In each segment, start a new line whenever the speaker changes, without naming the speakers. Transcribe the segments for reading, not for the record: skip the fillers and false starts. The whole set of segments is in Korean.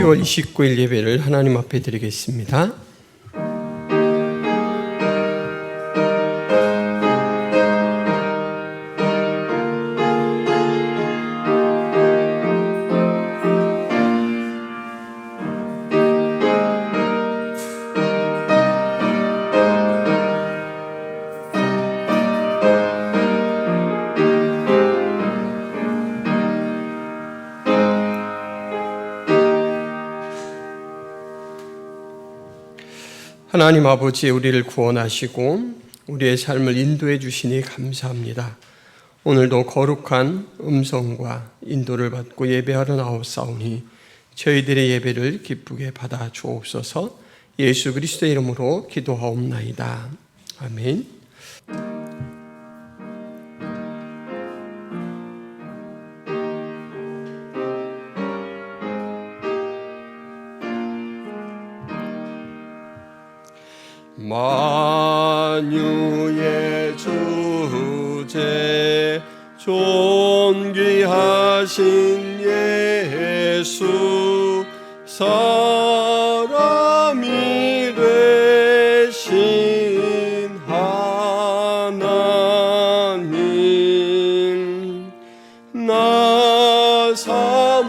10월 29일 예배를 하나님 앞에 드리겠습니다. 하나님 아버지, 우리를 구원하시고 우리의 삶을 인도해 주시니 감사합니다. 오늘도 거룩한 음성과 인도를 받고 예배하러 나옵사오니 저희들의 예배를 기쁘게 받아 주옵소서. 예수 그리스도의 이름으로 기도하옵나이다. 아멘. 만유의 주제 존귀하신 예수, 사람이 되신 하나님, 나 사모하여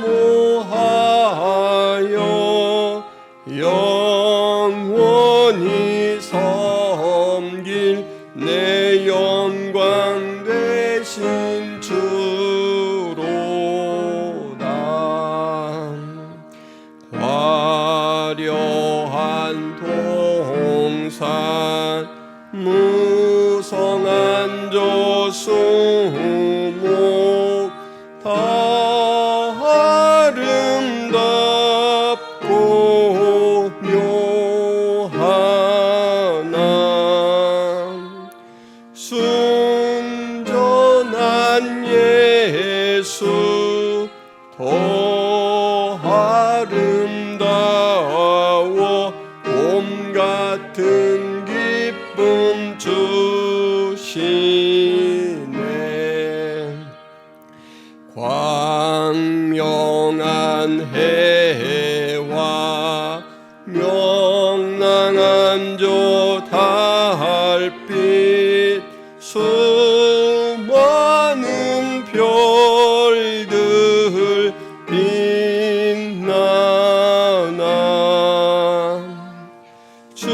영원히 섬길 내 영광 되신 주로다. 화려한 동산 무성한 조수목 다 아름답고 순전한 예수 더 아름다워 봄 같은 기쁨 주시네. 광명한 해와 명랑한 저 달빛, 수많은 별들 빛나나 주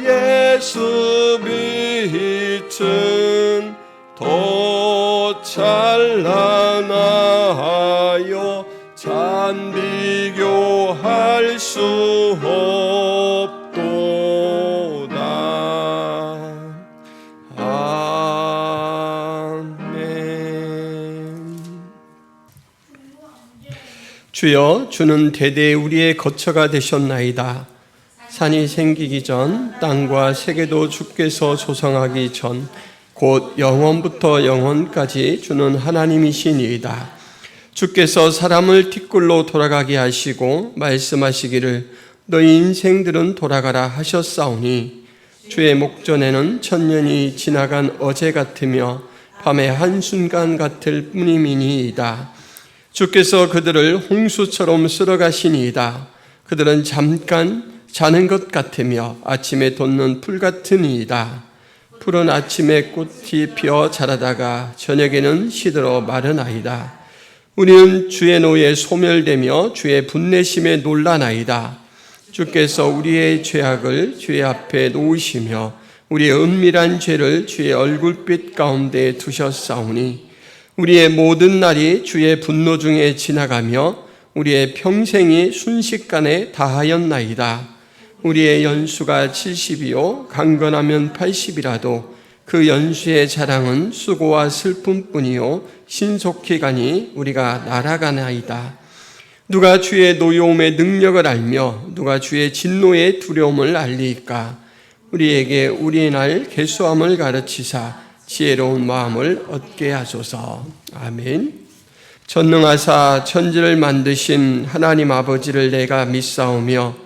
예수 빛은 더 찬란하여 잔비교할 수 없도다. 주여, 주는 대대 우리의 거처가 되셨나이다. 산이 생기기 전, 땅과 세계도 주께서 조성하기 전, 곧 영원부터 영원까지 주는 하나님이시니이다. 주께서 사람을 티끌로 돌아가게 하시고 말씀하시기를 너희 인생들은 돌아가라 하셨사오니, 주의 목전에는 천년이 지나간 어제 같으며 밤의 한순간 같을 뿐이니이다. 주께서 그들을 홍수처럼 쓸어가시니이다. 그들은 잠깐 자는 것 같으며 아침에 돋는 풀 같으니이다. 풀은 아침에 꽃이 피어 자라다가 저녁에는 시들어 마르나이다. 우리는 주의 노에 소멸되며 주의 분내심에 놀라나이다. 주께서 우리의 죄악을 주의 앞에 놓으시며 우리의 은밀한 죄를 주의 얼굴빛 가운데 두셨사오니, 우리의 모든 날이 주의 분노 중에 지나가며 우리의 평생이 순식간에 다하였나이다. 우리의 연수가 70이요 강건하면 80이라도 그 연수의 자랑은 수고와 슬픔뿐이요 신속히 가니 우리가 날아가나이다. 누가 주의 노여움의 능력을 알며 누가 주의 진노의 두려움을 알리이까? 우리에게 우리의 날 계수함을 가르치사 지혜로운 마음을 얻게 하소서. 아멘. 전능하사 천지를 만드신 하나님 아버지를 내가 믿사오며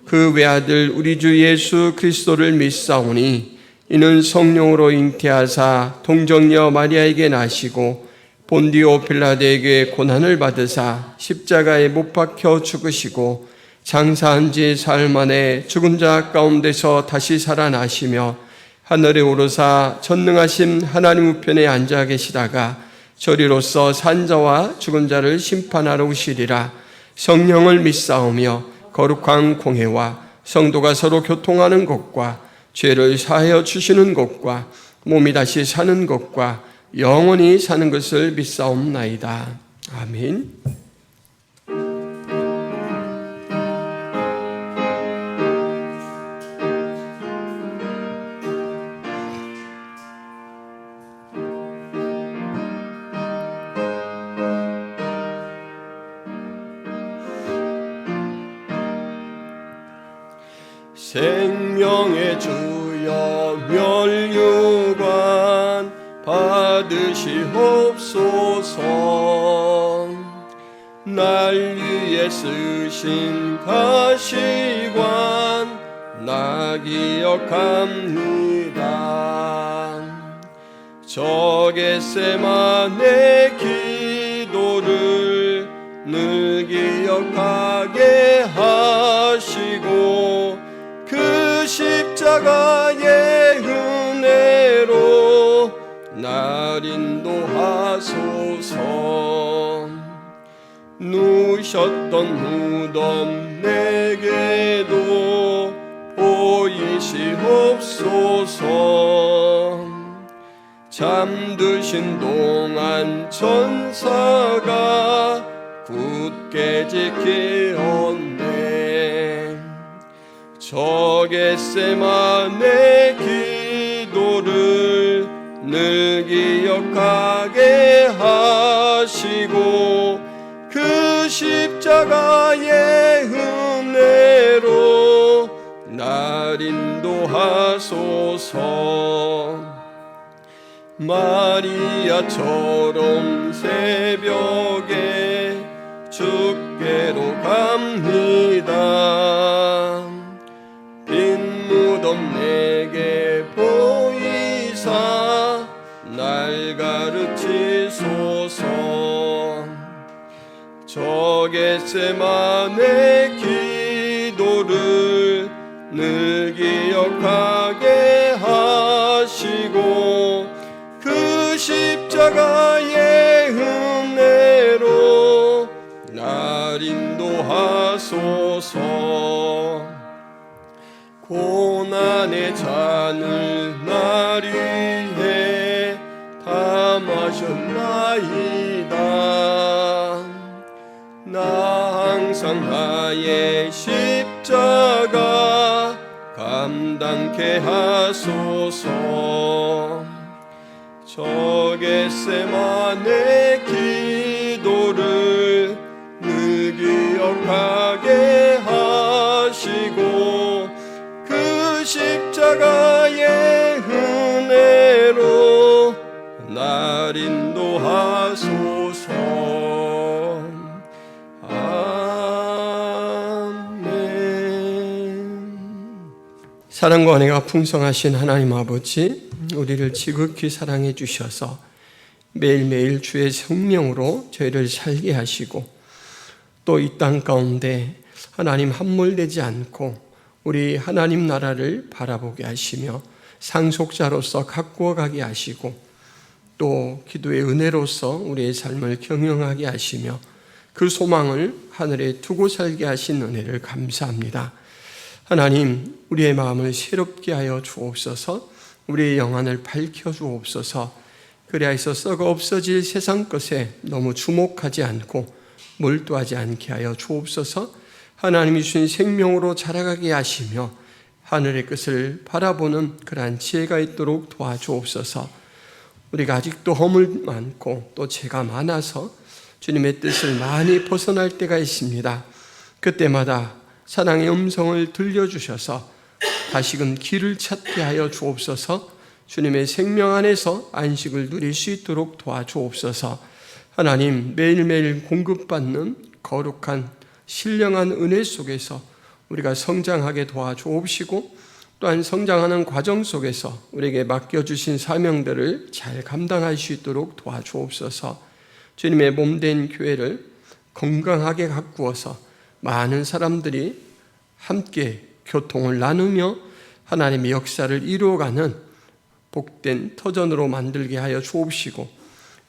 그 외아들 우리 주 예수 그리스도를 믿사오니, 이는 성령으로 잉태하사 동정녀 마리아에게 나시고 본디오 빌라도에게 고난을 받으사 십자가에 못 박혀 죽으시고 장사한 지 사흘 만에 죽은 자 가운데서 다시 살아나시며 하늘에 오르사 전능하신 하나님 우편에 앉아 계시다가 저리로서 산자와 죽은 자를 심판하러 오시리라. 성령을 믿사오며 거룩한 공회와 성도가 서로 교통하는 것과 죄를 사하여 주시는 것과 몸이 다시 사는 것과 영원히 사는 것을 믿사옵나이다. 아멘. 생명의 주여 멸류관 받으시옵소서. 날 위해 쓰신 가시관 나 기억합니다. 저 겟세마네 기도를 늘 기억하게 하시고 그 십자가의 은혜로 날 인도하소서. 누셨던 무덤 내게도 보이시옵소서. 잠드신 동안 천사가 굳게 지키었네. 저 겟세마네 기도를 늘 기억하게 하시고 그 십자가의 은혜로 날 인도하소서. 마리아처럼 새벽에 주께로 갑니다. 빈 무덤 내게 보이사 날 가르치소서. 저 겟세마네 기도를 늘 기억하게 하시고 그 십자가의 은혜로 날 인도하소서. 고난의 잔을 날 위해 다 마셨나이다. 나 항상 나의 십자가 감당케 하소서. 저 겟세마네 기도를 늘 기억하게 하시고 그 십자가의 은혜로 날 인도하소서. 사랑과 은혜가 풍성하신 하나님 아버지, 우리를 지극히 사랑해 주셔서 매일매일 주의 성령으로 저희를 살게 하시고 또 이 땅 가운데 하나님 함몰되지 않고 우리 하나님 나라를 바라보게 하시며 상속자로서 가꾸어 가게 하시고 또 기도의 은혜로서 우리의 삶을 경영하게 하시며 그 소망을 하늘에 두고 살게 하신 은혜를 감사합니다. 하나님, 우리의 마음을 새롭게 하여 주옵소서. 우리의 영안을 밝혀 주옵소서. 그리하여서 썩어 없어질 세상 것에 너무 주목하지 않고 몰두하지 않게 하여 주옵소서. 하나님이 주신 생명으로 자라가게 하시며 하늘의 것을 바라보는 그러한 지혜가 있도록 도와주옵소서. 우리가 아직도 허물 많고 또 죄가 많아서 주님의 뜻을 많이 벗어날 때가 있습니다. 그때마다 사랑의 음성을 들려주셔서 다시금 길을 찾게 하여 주옵소서. 주님의 생명 안에서 안식을 누릴 수 있도록 도와주옵소서. 하나님, 매일매일 공급받는 거룩한 신령한 은혜 속에서 우리가 성장하게 도와주옵시고 또한 성장하는 과정 속에서 우리에게 맡겨주신 사명들을 잘 감당할 수 있도록 도와주옵소서. 주님의 몸된 교회를 건강하게 가꾸어서 많은 사람들이 함께 교통을 나누며 하나님의 역사를 이루어가는 복된 터전으로 만들게 하여 주옵시고,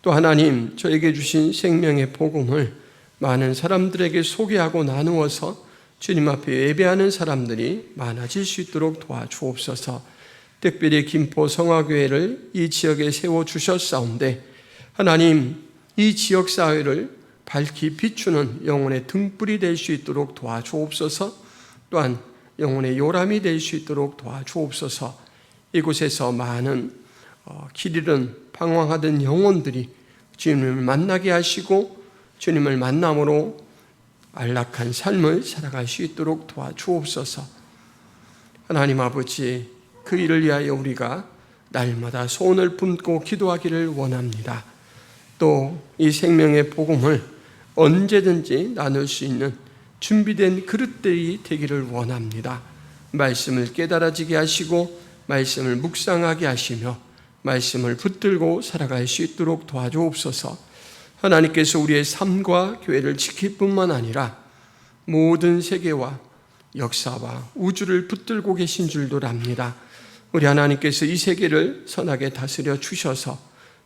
또 하나님 저에게 주신 생명의 복음을 많은 사람들에게 소개하고 나누어서 주님 앞에 예배하는 사람들이 많아질 수 있도록 도와주옵소서. 특별히 김포 성화교회를 이 지역에 세워주셨사온데 하나님 이 지역사회를 밝히 비추는 영혼의 등불이 될 수 있도록 도와주옵소서. 또한 영혼의 요람이 될 수 있도록 도와주옵소서. 이곳에서 많은 길 잃은 방황하던 영혼들이 주님을 만나게 하시고 주님을 만남으로 안락한 삶을 살아갈 수 있도록 도와주옵소서. 하나님 아버지, 그 일을 위하여 우리가 날마다 소원을 품고 기도하기를 원합니다. 또 이 생명의 복음을 언제든지 나눌 수 있는 준비된 그릇들이 되기를 원합니다. 말씀을 깨달아지게 하시고 말씀을 묵상하게 하시며 말씀을 붙들고 살아갈 수 있도록 도와주옵소서. 하나님께서 우리의 삶과 교회를 지킬 뿐만 아니라 모든 세계와 역사와 우주를 붙들고 계신 줄도 압니다. 우리 하나님께서 이 세계를 선하게 다스려 주셔서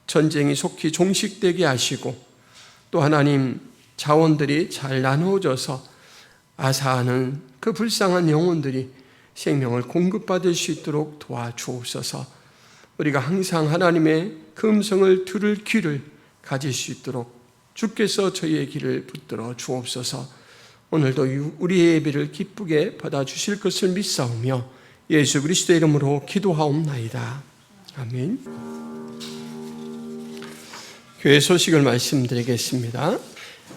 전쟁이 속히 종식되게 하시고, 또 하나님 자원들이 잘 나누어져서 아사하는 그 불쌍한 영혼들이 생명을 공급받을 수 있도록 도와주옵소서. 우리가 항상 하나님의 그 음성을 들을 귀를 가질 수 있도록 주께서 저희의 길을 붙들어 주옵소서. 오늘도 우리의 예배를 기쁘게 받아주실 것을 믿사오며 예수 그리스도의 이름으로 기도하옵나이다. 아멘. 교회 소식을 말씀드리겠습니다.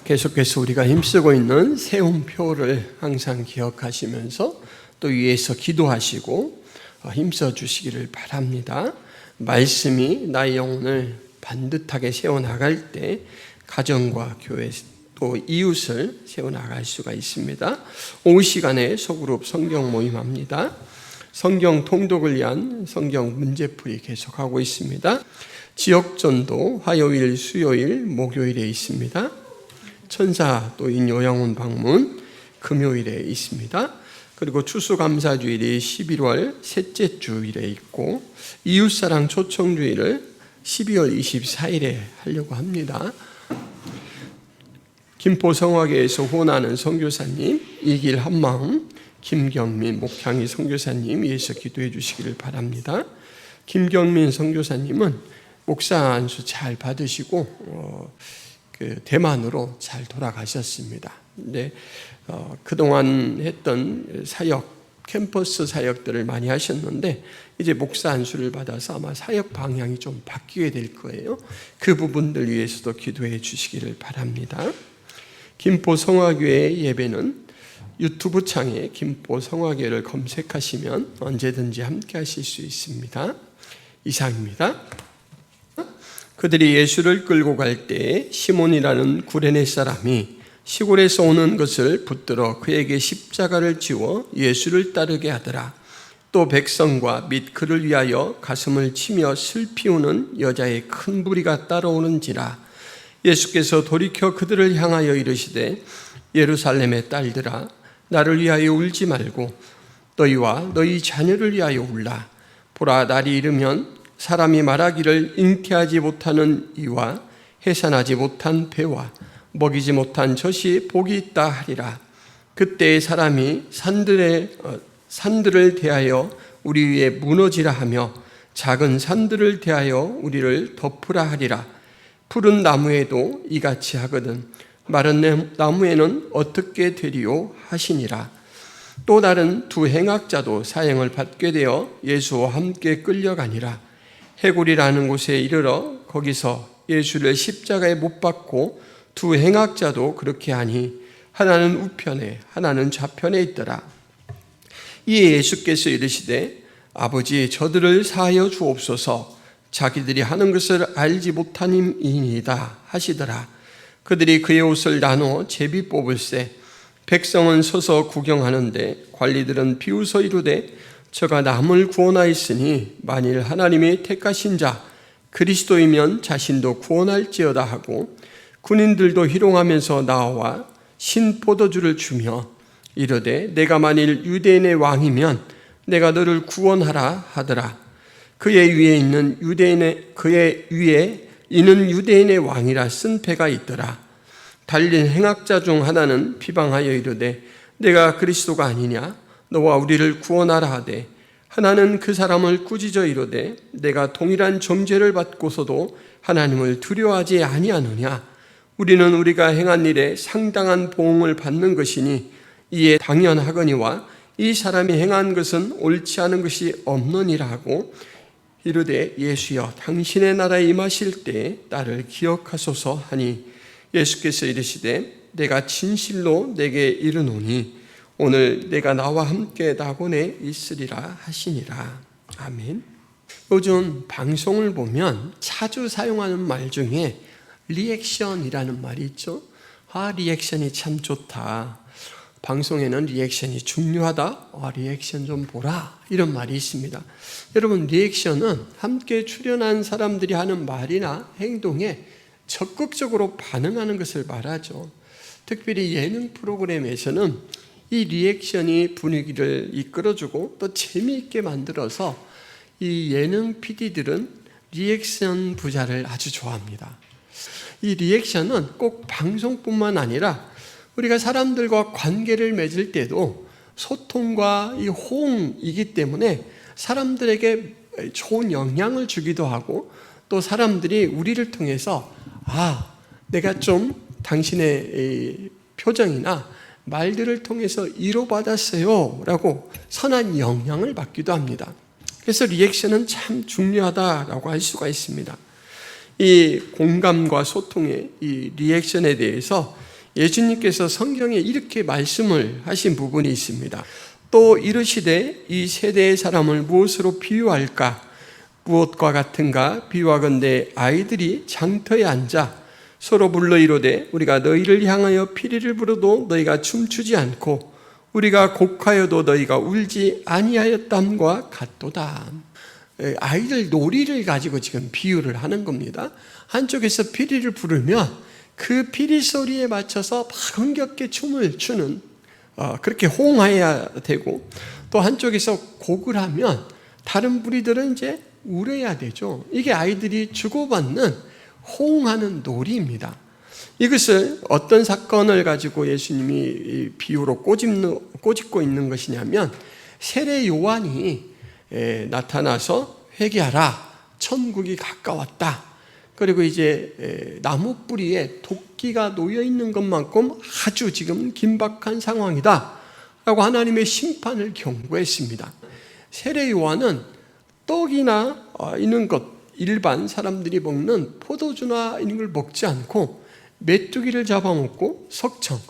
계속해서 우리가 힘쓰고 있는 세움표를 항상 기억하시면서 또 위에서 기도하시고 힘써 주시기를 바랍니다. 말씀이 나의 영혼을 반듯하게 세워나갈 때 가정과 교회 또 이웃을 세워나갈 수가 있습니다. 오후 시간에 소그룹 성경 모임합니다. 성경 통독을 위한 성경 문제풀이 계속하고 있습니다. 지역전도 화요일, 수요일, 목요일에 있습니다. 천사 또 요양원 방문 금요일에 있습니다. 그리고 추수감사주일이 11월 셋째 주일에 있고 이웃사랑 초청주일을 12월 24일에 하려고 합니다. 김포 성화교회에서 후원하는 선교사님 이길 한마음 김경민 목향이 선교사님 위해서 기도해 주시기를 바랍니다. 김경민 선교사님은 목사 안수 잘 받으시고 대만으로 잘 돌아가셨습니다. 근데 그동안 했던 사역, 캠퍼스 사역들을 많이 하셨는데 이제 목사 안수를 받아서 아마 사역 방향이 좀 바뀌게 될 거예요. 그 부분들 위해서도 기도해 주시기를 바랍니다. 김포 성화교회 예배는 유튜브 창에 김포 성화교회를 검색하시면 언제든지 함께 하실 수 있습니다. 이상입니다. 그들이 예수를 끌고 갈 때 시몬이라는 구레네 사람이 시골에서 오는 것을 붙들어 그에게 십자가를 지워 예수를 따르게 하더라. 또 백성과 및 그를 위하여 가슴을 치며 슬피 우는 여자의 큰 무리가 따라오는지라. 예수께서 돌이켜 그들을 향하여 이르시되 예루살렘의 딸들아 나를 위하여 울지 말고 너희와 너희 자녀를 위하여 울라. 보라 날이 이르면 사람이 말하기를 잉태하지 못하는 이와 해산하지 못한 배와 먹이지 못한 젖이 복이 있다 하리라. 그때의 사람이 산들을 대하여 우리 위에 무너지라 하며 작은 산들을 대하여 우리를 덮으라 하리라. 푸른 나무에도 이같이 하거든 마른 나무에는 어떻게 되리요 하시니라. 또 다른 두 행악자도 사형을 받게 되어 예수와 함께 끌려가니라. 해골이라는 곳에 이르러 거기서 예수를 십자가에 못 박고 두 행악자도 그렇게 하니 하나는 우편에 하나는 좌편에 있더라. 이에 예수께서 이르시되 아버지 저들을 사하여 주옵소서 자기들이 하는 것을 알지 못함이니이다 하시더라. 그들이 그의 옷을 나누어 제비 뽑을세 백성은 서서 구경하는데 관리들은 비웃어 이르되 저가 남을 구원하였으니 만일 하나님이 택하신 자 그리스도이면 자신도 구원할지어다 하고 군인들도 희롱하면서 나와 신 포도주를 주며 이르되 내가 만일 유대인의 왕이면 내가 너를 구원하라 하더라. 그의 위에 있는 유대인의 왕이라 쓴 패가 있더라. 달린 행악자 중 하나는 비방하여 이르되 내가 그리스도가 아니냐 너와 우리를 구원하라 하되 하나는 그 사람을 꾸짖어 이르되 내가 동일한 정죄를 받고서도 하나님을 두려워하지 아니하느냐. 우리는 우리가 행한 일에 상당한 보응을 받는 것이니 이에 당연하거니와 이 사람이 행한 것은 옳지 않은 것이 없느니라 하고 이르되 예수여 당신의 나라에 임하실 때 나를 기억하소서 하니 예수께서 이르시되 내가 진실로 내게 이르노니 오늘 내가 나와 함께 낙원에 있으리라 하시니라. 아멘. 요즘 방송을 보면 자주 사용하는 말 중에 리액션이라는 말이 있죠. 리액션이 참 좋다. 방송에는 리액션이 중요하다. 리액션 좀 보라. 이런 말이 있습니다. 여러분, 리액션은 함께 출연한 사람들이 하는 말이나 행동에 적극적으로 반응하는 것을 말하죠. 특별히 예능 프로그램에서는 이 리액션이 분위기를 이끌어주고 또 재미있게 만들어서 이 예능 PD들은 리액션 부자를 아주 좋아합니다. 이 리액션은 꼭 방송뿐만 아니라 우리가 사람들과 관계를 맺을 때도 소통과 이 호응이기 때문에 사람들에게 좋은 영향을 주기도 하고 또 사람들이 우리를 통해서 내가 좀 당신의 표정이나 말들을 통해서 위로받았어요 라고 선한 영향을 받기도 합니다. 그래서 리액션은 참 중요하다라고 할 수가 있습니다. 이 공감과 소통의 이 리액션에 대해서 예수님께서 성경에 이렇게 말씀을 하신 부분이 있습니다. 또 이르시되 이 세대의 사람을 무엇으로 비유할까? 무엇과 같은가? 비유하건대 아이들이 장터에 앉아 서로 불러 이르되 우리가 너희를 향하여 피리를 불어도 너희가 춤추지 않고 우리가 곡하여도 너희가 울지 아니하였담과 같도다. 아이들 놀이를 가지고 지금 비유를 하는 겁니다. 한쪽에서 피리를 부르면 그 피리 소리에 맞춰서 막 흥겹게 춤을 추는 그렇게 호응해야 되고 또 한쪽에서 곡을 하면 다른 무리들은 이제 울어야 되죠. 이게 아이들이 주고받는 호응하는 놀이입니다. 이것을 어떤 사건을 가지고 예수님이 비유로 꼬집고 있는 것이냐면 세례 요한이 나타나서 회개하라 천국이 가까웠다. 그리고 이제 나무 뿌리에 도끼가 놓여 있는 것만큼 아주 지금 긴박한 상황이다 라고 하나님의 심판을 경고했습니다. 세례 요한은 떡이나 있는 것 일반 사람들이 먹는 포도주나 이런 걸 먹지 않고 메뚜기를 잡아먹고 석청,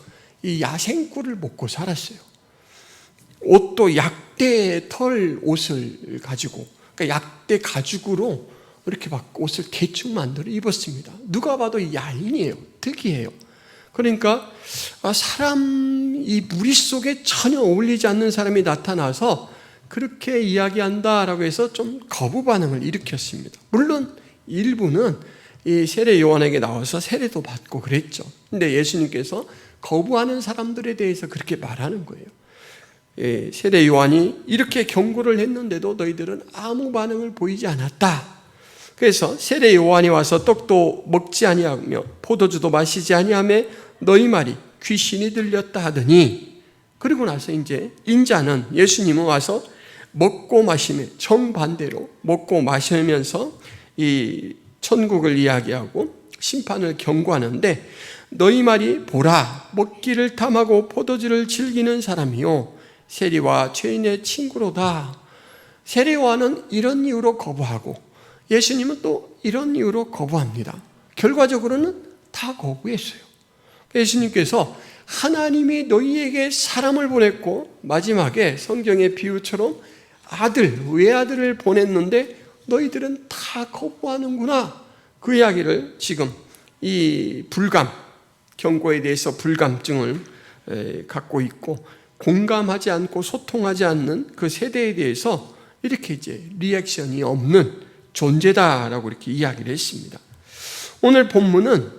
이 야생꿀을 먹고 살았어요. 옷도 약대 털 옷을 가지고 그러니까 약대 가죽으로 이렇게 막 옷을 대충 만들어 입었습니다. 누가 봐도 야인이에요. 특이해요. 그러니까 사람 이 무리 속에 전혀 어울리지 않는 사람이 나타나서 그렇게 이야기한다라고 해서 좀 거부 반응을 일으켰습니다. 물론 일부는 이 세례 요한에게 나와서 세례도 받고 그랬죠. 근데 예수님께서 거부하는 사람들에 대해서 그렇게 말하는 거예요. 세례 요한이 이렇게 경고를 했는데도 너희들은 아무 반응을 보이지 않았다. 그래서 세례 요한이 와서 떡도 먹지 아니하며 포도주도 마시지 아니하며 너희 말이 귀신이 들렸다 하더니 그리고 나서 이제 인자는 예수님은 와서 먹고 마시며 정반대로 먹고 마시면서 이 천국을 이야기하고 심판을 경고하는데 너희 말이 보라 먹기를 탐하고 포도주를 즐기는 사람이요 세리와 죄인의 친구로다. 세례 요한은 이런 이유로 거부하고 예수님은 또 이런 이유로 거부합니다. 결과적으로는 다 거부했어요. 예수님께서 하나님이 너희에게 사람을 보냈고 마지막에 성경의 비유처럼 외아들을 보냈는데 너희들은 다 거부하는구나. 그 이야기를 지금 이 경고에 대해서 불감증을 갖고 있고 공감하지 않고 소통하지 않는 그 세대에 대해서 이렇게 이제 리액션이 없는 존재다라고 이렇게 이야기를 했습니다. 오늘 본문은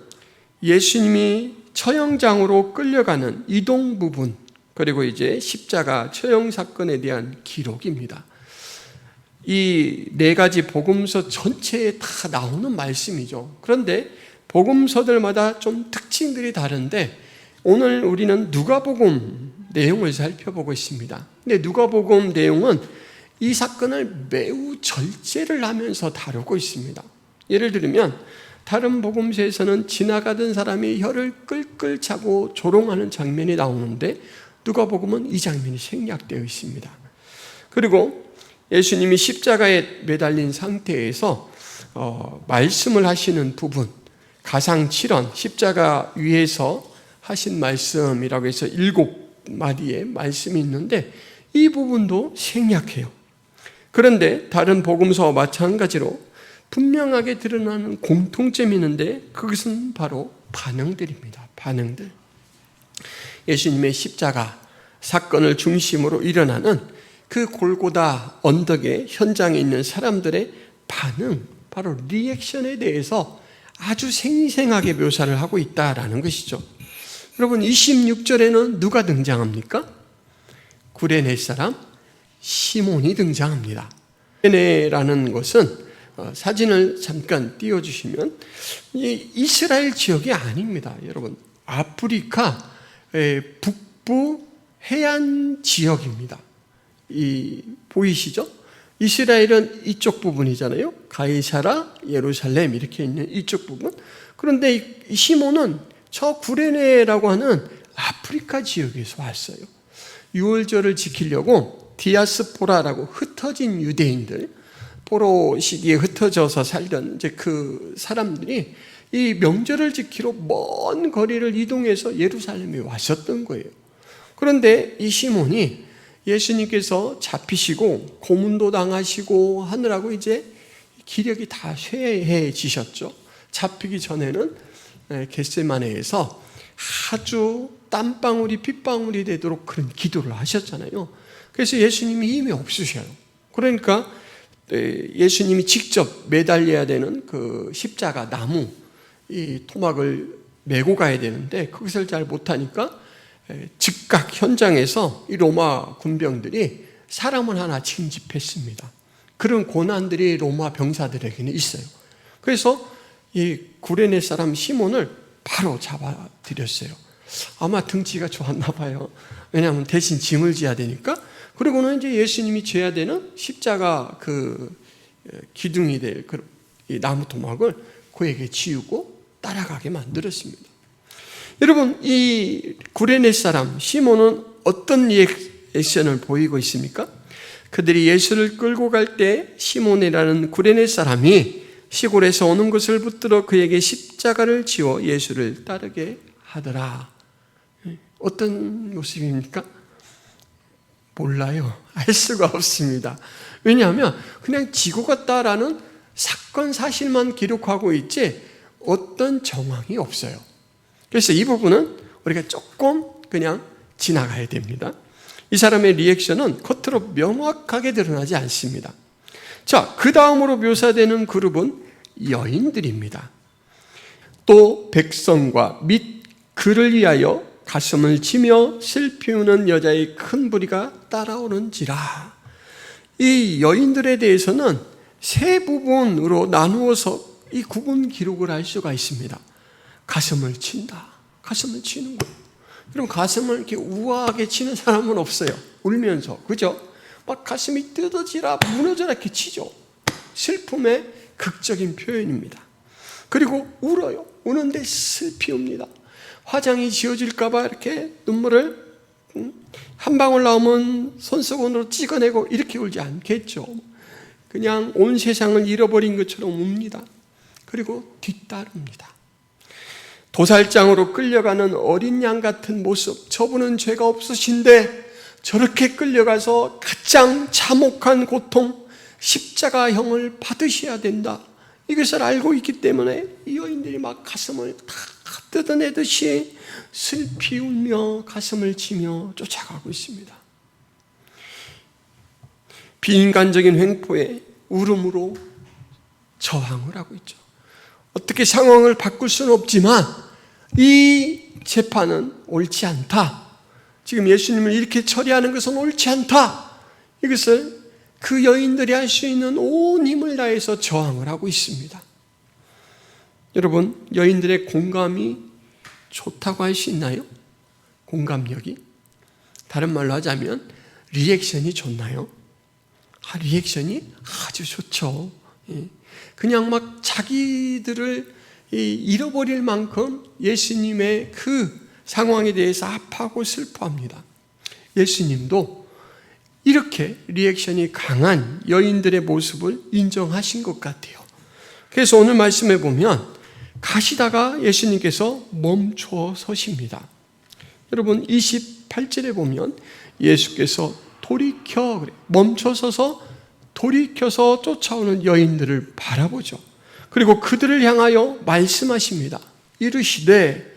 예수님이 처형장으로 끌려가는 이동 부분, 그리고 이제 십자가 처형 사건에 대한 기록입니다. 이 네 가지 복음서 전체에 다 나오는 말씀이죠. 그런데 복음서들마다 좀 특징들이 다른데 오늘 우리는 누가복음 내용을 살펴보고 있습니다. 근데 누가복음 내용은 이 사건을 매우 절제를 하면서 다루고 있습니다. 예를 들면 다른 복음서에서는 지나가던 사람이 혀를 끌끌 차고 조롱하는 장면이 나오는데 누가복음은 이 장면이 생략되어 있습니다. 그리고 예수님이 십자가에 매달린 상태에서 말씀을 하시는 부분, 가상칠언, 십자가 위에서 하신 말씀이라고 해서 7마디의 말씀이 있는데 이 부분도 생략해요. 그런데 다른 복음서와 마찬가지로 분명하게 드러나는 공통점이 있는데 그것은 바로 반응들입니다. 반응들. 예수님의 십자가 사건을 중심으로 일어나는 그 골고다 언덕의 현장에 있는 사람들의 반응, 바로 리액션에 대해서 아주 생생하게 묘사를 하고 있다라는 것이죠. 여러분 26절에는 누가 등장합니까? 구레네 사람 시몬이 등장합니다. 구레네라는 것은 사진을 잠깐 띄워주시면 이스라엘 지역이 아닙니다. 여러분 아프리카 북부 해안 지역입니다. 보이시죠? 이스라엘은 이쪽 부분이잖아요. 가이사라, 예루살렘 이렇게 있는 이쪽 부분. 그런데 이 시몬은 저 구레네라고 하는 아프리카 지역에서 왔어요. 유월절을 지키려고 디아스포라라고 흩어진 유대인들, 포로 시기에 흩어져서 살던 이제 그 사람들이 이 명절을 지키러 먼 거리를 이동해서 예루살렘에 왔었던 거예요. 그런데 이 시몬이 예수님께서 잡히시고 고문도 당하시고 하느라고 이제 기력이 다 쇠해지셨죠. 잡히기 전에는 겟세마네에서 아주 땀방울이 핏방울이 되도록 그런 기도를 하셨잖아요. 그래서 예수님이 힘이 없으셔요. 그러니까 예수님이 직접 매달려야 되는 그 십자가 나무 이 토막을 메고 가야 되는데 그것을 잘 못하니까 즉각 현장에서 이 로마 군병들이 사람을 하나 징집했습니다. 그런 고난들이 로마 병사들에게는 있어요. 그래서 이 구레네 사람 시몬을 바로 잡아들였어요. 아마 등치가 좋았나 봐요. 왜냐하면 대신 짐을 지어야 되니까. 그리고는 이제 예수님이 져야 되는 십자가 그 기둥이 될 이 나무 토막을 그에게 지우고 따라가게 만들었습니다. 여러분 이 구레네 사람 시몬은 어떤 리액션을 보이고 있습니까? 그들이 예수를 끌고 갈 때 시몬이라는 구레네 사람이 시골에서 오는 것을 붙들어 그에게 십자가를 지워 예수를 따르게 하더라. 어떤 모습입니까? 몰라요. 알 수가 없습니다. 왜냐하면 그냥 지고 갔다라는 사건 사실만 기록하고 있지 어떤 정황이 없어요. 그래서 이 부분은 우리가 조금 그냥 지나가야 됩니다. 이 사람의 리액션은 겉으로 명확하게 드러나지 않습니다. 자, 그 다음으로 묘사되는 그룹은 여인들입니다. 또 백성과 및 그를 위하여 가슴을 치며 슬피 우는 여자의 큰 무리가 따라오는지라. 이 여인들에 대해서는 세 부분으로 나누어서 이 구분 기록을 할 수가 있습니다. 가슴을 친다. 가슴을 치는 거예요. 그럼 가슴을 이렇게 우아하게 치는 사람은 없어요. 울면서. 그죠? 막 가슴이 뜯어지라 무너져라 이렇게 치죠. 슬픔의 극적인 표현입니다. 그리고 울어요. 우는데 슬피 웁니다. 화장이 지워질까봐 이렇게 눈물을 한 방울 나오면 손수건으로 찍어내고 이렇게 울지 않겠죠. 그냥 온 세상을 잃어버린 것처럼 웁니다. 그리고 뒤따릅니다. 도살장으로 끌려가는 어린 양 같은 모습. 저분은 죄가 없으신데 저렇게 끌려가서 가장 참혹한 고통, 십자가형을 받으셔야 된다. 이것을 알고 있기 때문에 이 여인들이 막 가슴을 다 뜯어내듯이 슬피 울며 가슴을 치며 쫓아가고 있습니다. 비인간적인 횡포에 울음으로 저항을 하고 있죠. 어떻게 상황을 바꿀 수는 없지만 이 재판은 옳지 않다. 지금 예수님을 이렇게 처리하는 것은 옳지 않다. 이것을 그 여인들이 할 수 있는 온 힘을 다해서 저항을 하고 있습니다. 여러분, 여인들의 공감이 좋다고 할 수 있나요? 공감력이? 다른 말로 하자면 리액션이 좋나요? 리액션이 아주 좋죠. 그냥 막 자기들을 잃어버릴 만큼 예수님의 그 상황에 대해서 아파하고 슬퍼합니다. 예수님도 이렇게 리액션이 강한 여인들의 모습을 인정하신 것 같아요. 그래서 오늘 말씀에 보면 가시다가 예수님께서 멈춰 서십니다. 여러분 28절에 보면 예수께서 멈춰서서 돌이켜서 쫓아오는 여인들을 바라보죠. 그리고 그들을 향하여 말씀하십니다. 이르시되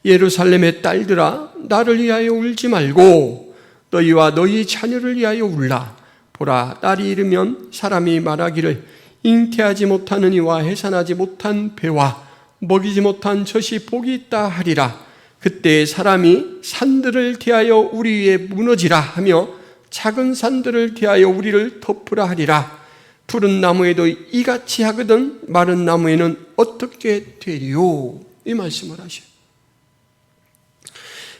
예루살렘의 딸들아 나를 위하여 울지 말고 너희와 너희 자녀를 위하여 울라. 보라 딸이 이르면 사람이 말하기를 잉태하지 못하는 이와 해산하지 못한 배와 먹이지 못한 젖이 복이 있다 하리라. 그때 사람이 산들을 대하여 우리 위에 무너지라 하며 작은 산들을 대하여 우리를 덮으라 하리라. 푸른 나무에도 이같이 하거든 마른 나무에는 어떻게 되리요? 이 말씀을 하셔요.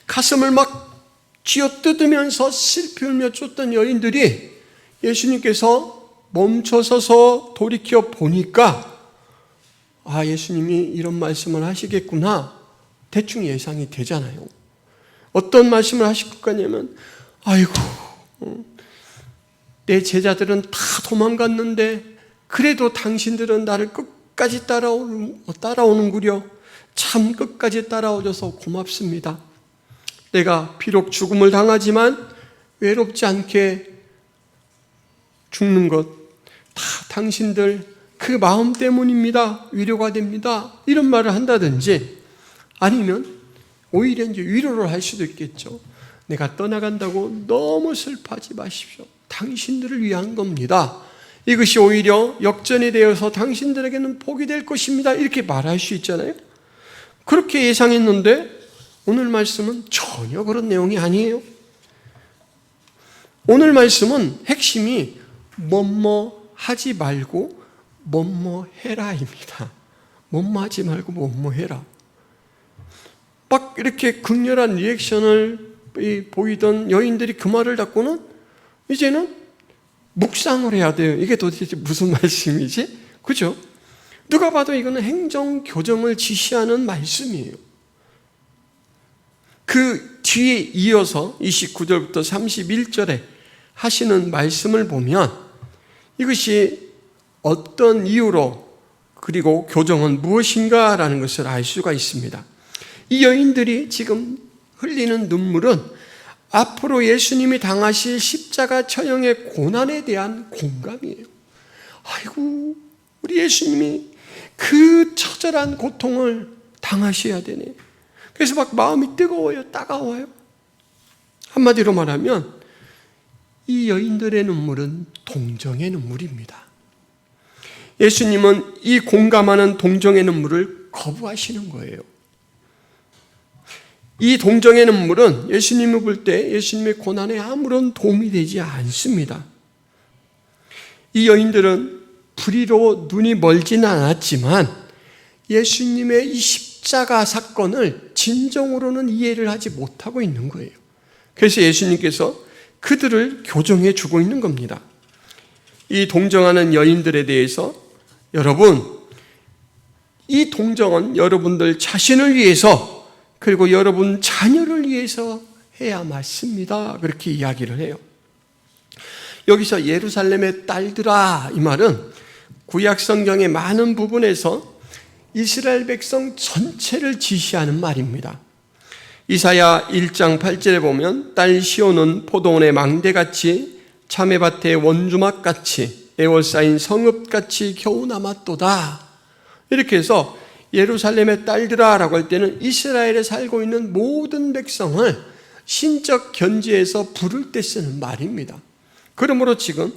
가슴을 막 쥐어뜯으면서 슬피 울며 쫓던 여인들이 예수님께서 멈춰서서 돌이켜 보니까 예수님이 이런 말씀을 하시겠구나 대충 예상이 되잖아요. 어떤 말씀을 하실 것 같냐면 아이고 내 제자들은 다 도망갔는데 그래도 당신들은 나를 끝까지 따라오는구려. 참 끝까지 따라오셔서 고맙습니다. 내가 비록 죽음을 당하지만 외롭지 않게 죽는 것 다 당신들 그 마음 때문입니다. 위로가 됩니다. 이런 말을 한다든지 아니면 오히려 이제 위로를 할 수도 있겠죠. 내가 떠나간다고 너무 슬퍼하지 마십시오. 당신들을 위한 겁니다. 이것이 오히려 역전이 되어서 당신들에게는 복이 될 것입니다. 이렇게 말할 수 있잖아요. 그렇게 예상했는데 오늘 말씀은 전혀 그런 내용이 아니에요. 오늘 말씀은 핵심이 뭐뭐 하지 말고 뭐뭐 해라입니다. 뭐뭐 하지 말고 뭐뭐 해라. 막 이렇게 극렬한 리액션을 보이던 여인들이 그 말을 듣고는 이제는 묵상을 해야 돼요. 이게 도대체 무슨 말씀이지? 그죠? 누가 봐도 이거는 행정 교정을 지시하는 말씀이에요. 그 뒤에 이어서 29절부터 31절에 하시는 말씀을 보면 이것이 어떤 이유로 그리고 교정은 무엇인가라는 것을 알 수가 있습니다. 이 여인들이 지금 흘리는 눈물은 앞으로 예수님이 당하실 십자가 처형의 고난에 대한 공감이에요. 아이고 우리 예수님이 그 처절한 고통을 당하셔야 되네. 그래서 막 마음이 뜨거워요. 따가워요. 한마디로 말하면 이 여인들의 눈물은 동정의 눈물입니다. 예수님은 이 공감하는 동정의 눈물을 거부하시는 거예요. 이 동정의 눈물은 예수님을 볼 때 예수님의 고난에 아무런 도움이 되지 않습니다. 이 여인들은 불의로 눈이 멀지는 않았지만 예수님의 이 십자가 사건을 진정으로는 이해를 하지 못하고 있는 거예요. 그래서 예수님께서 그들을 교정해 주고 있는 겁니다. 이 동정하는 여인들에 대해서 여러분, 이 동정은 여러분들 자신을 위해서 그리고 여러분 자녀를 위해서 해야 맞습니다. 그렇게 이야기를 해요. 여기서 예루살렘의 딸들아 이 말은 구약 성경의 많은 부분에서 이스라엘 백성 전체를 지시하는 말입니다. 이사야 1장 8절에 보면 딸 시온은 포도원의 망대같이 참외밭의 원주막같이 에워싸인 성읍같이 겨우 남았도다. 이렇게 해서 예루살렘의 딸들아 라고 할 때는 이스라엘에 살고 있는 모든 백성을 신적 견지에서 부를 때 쓰는 말입니다. 그러므로 지금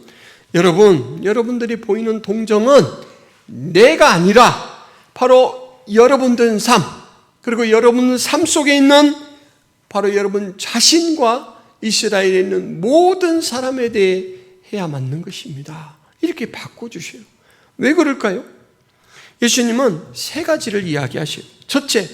여러분들이 보이는 동정은 내가 아니라 바로 여러분들 삶, 그리고 여러분 삶 속에 있는 바로 여러분 자신과 이스라엘에 있는 모든 사람에 대해 해야 맞는 것입니다. 이렇게 바꿔주셔요. 왜 그럴까요? 예수님은 세 가지를 이야기하셔요. 첫째,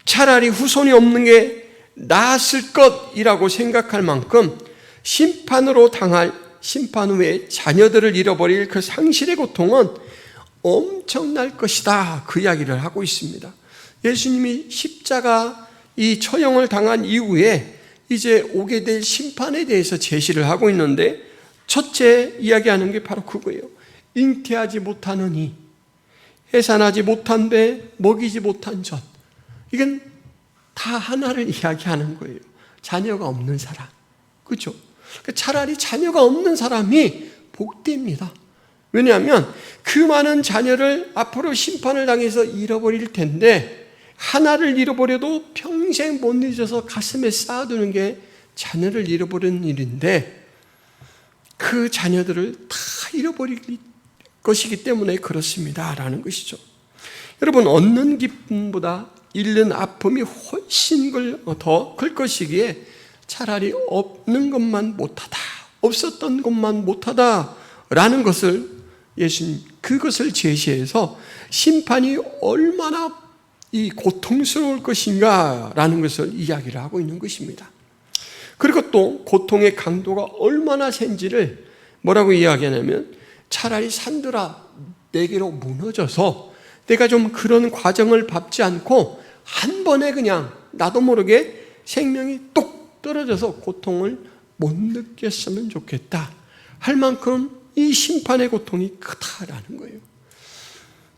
차라리 후손이 없는 게 나았을 것이라고 생각할 만큼 심판으로 당할 심판 후에 자녀들을 잃어버릴 그 상실의 고통은 엄청날 것이다. 그 이야기를 하고 있습니다. 예수님이 십자가 이 처형을 당한 이후에 이제 오게 될 심판에 대해서 제시를 하고 있는데 첫째 이야기하는 게 바로 그거예요. 잉태하지 못하는 이, 해산하지 못한 배, 먹이지 못한 젖. 이건 다 하나를 이야기하는 거예요. 자녀가 없는 사람. 그렇죠? 차라리 자녀가 없는 사람이 복됩니다. 왜냐하면 그 많은 자녀를 앞으로 심판을 당해서 잃어버릴 텐데 하나를 잃어버려도 평생 못 잊어서 가슴에 쌓아두는 게 자녀를 잃어버리는 일인데 그 자녀들을 다 잃어버릴 것이기 때문에 그렇습니다. 라는 것이죠. 여러분, 얻는 기쁨보다 잃는 아픔이 훨씬 더 클 것이기에 차라리 없는 것만 못하다, 없었던 것만 못하다 라는 것을 예수님 그것을 제시해서 심판이 얼마나 이 고통스러울 것인가 라는 것을 이야기를 하고 있는 것입니다. 그리고 또 고통의 강도가 얼마나 센지를 뭐라고 이야기하냐면 차라리 산들아 내게로 무너져서 내가 좀 그런 과정을 밟지 않고 한 번에 그냥 나도 모르게 생명이 똑 떨어져서 고통을 못 느꼈으면 좋겠다 할 만큼 이 심판의 고통이 크다라는 거예요.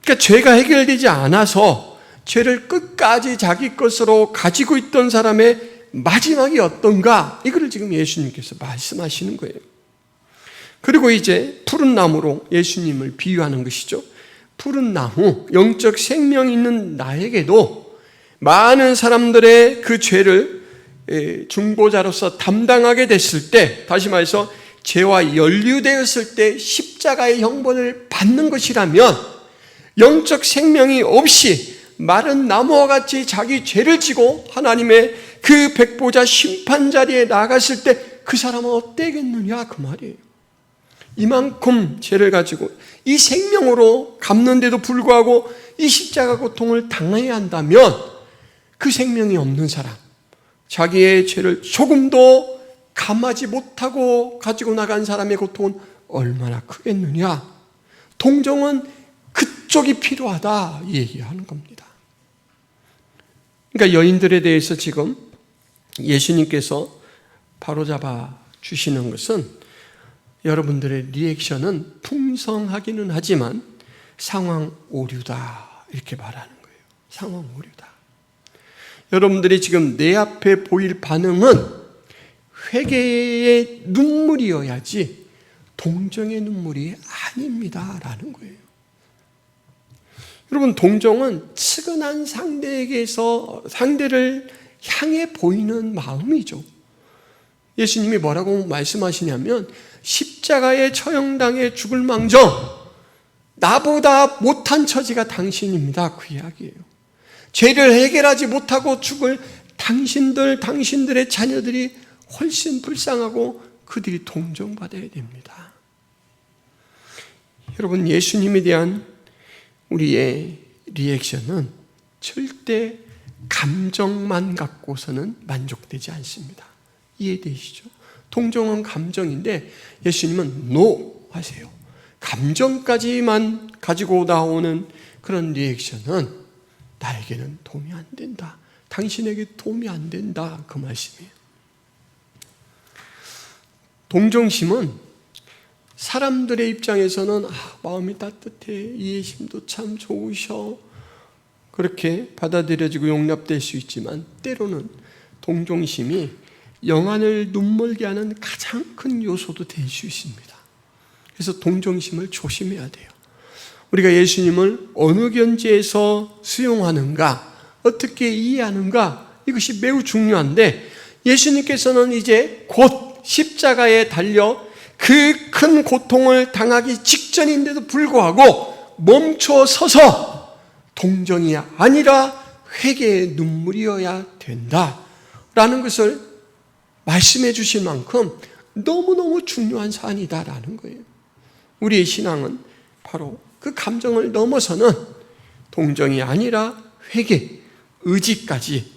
그러니까 죄가 해결되지 않아서 죄를 끝까지 자기 것으로 가지고 있던 사람의 마지막이 어떤가, 이거를 지금 예수님께서 말씀하시는 거예요. 그리고 이제 푸른 나무로 예수님을 비유하는 것이죠. 푸른 나무, 영적 생명 있는 나에게도 많은 사람들의 그 죄를 중보자로서 담당하게 됐을 때, 다시 말해서 죄와 연루되었을 때 십자가의 형벌을 받는 것이라면 영적 생명이 없이 마른 나무와 같이 자기 죄를 지고 하나님의 그 백보자 심판 자리에 나갔을 때 그 사람은 어때겠느냐 그 말이에요. 이만큼 죄를 가지고 이 생명으로 갚는데도 불구하고 이 십자가 고통을 당해야 한다면 그 생명이 없는 사람, 자기의 죄를 조금도 감하지 못하고 가지고 나간 사람의 고통은 얼마나 크겠느냐. 동정은 그쪽이 필요하다 얘기하는 겁니다. 그러니까 여인들에 대해서 지금 예수님께서 바로잡아 주시는 것은 여러분들의 리액션은 풍성하기는 하지만 상황 오류다 이렇게 말하는 거예요. 상황 오류다. 여러분들이 지금 내 앞에 보일 반응은 회개의 눈물이어야지 동정의 눈물이 아닙니다 라는 거예요. 여러분, 동정은 측은한 상대에게서 상대를 향해 보이는 마음이죠. 예수님이 뭐라고 말씀하시냐면 십자가에 처형당해 죽을 망정 나보다 못한 처지가 당신입니다 그 이야기예요. 죄를 해결하지 못하고 죽을 당신들의 자녀들이 훨씬 불쌍하고 그들이 동정받아야 됩니다. 여러분, 예수님에 대한 우리의 리액션은 절대 감정만 갖고서는 만족되지 않습니다. 이해되시죠? 동정은 감정인데 예수님은 NO 하세요. 감정까지만 가지고 나오는 그런 리액션은 나에게는 도움이 안 된다. 당신에게 도움이 안 된다. 그 말씀이에요. 동정심은 사람들의 입장에서는 마음이 따뜻해, 이해심도 참 좋으셔, 그렇게 받아들여지고 용납될 수 있지만 때로는 동정심이 영안을 눈멀게 하는 가장 큰 요소도 될 수 있습니다. 그래서 동정심을 조심해야 돼요. 우리가 예수님을 어느 견지에서 수용하는가, 어떻게 이해하는가, 이것이 매우 중요한데 예수님께서는 이제 곧 십자가에 달려 그 큰 고통을 당하기 직전인데도 불구하고 멈춰 서서 동정이 아니라 회개의 눈물이어야 된다라는 것을 말씀해 주실 만큼 너무너무 중요한 사안이다라는 거예요. 우리의 신앙은 바로 그 감정을 넘어서는 동정이 아니라 회개, 의지까지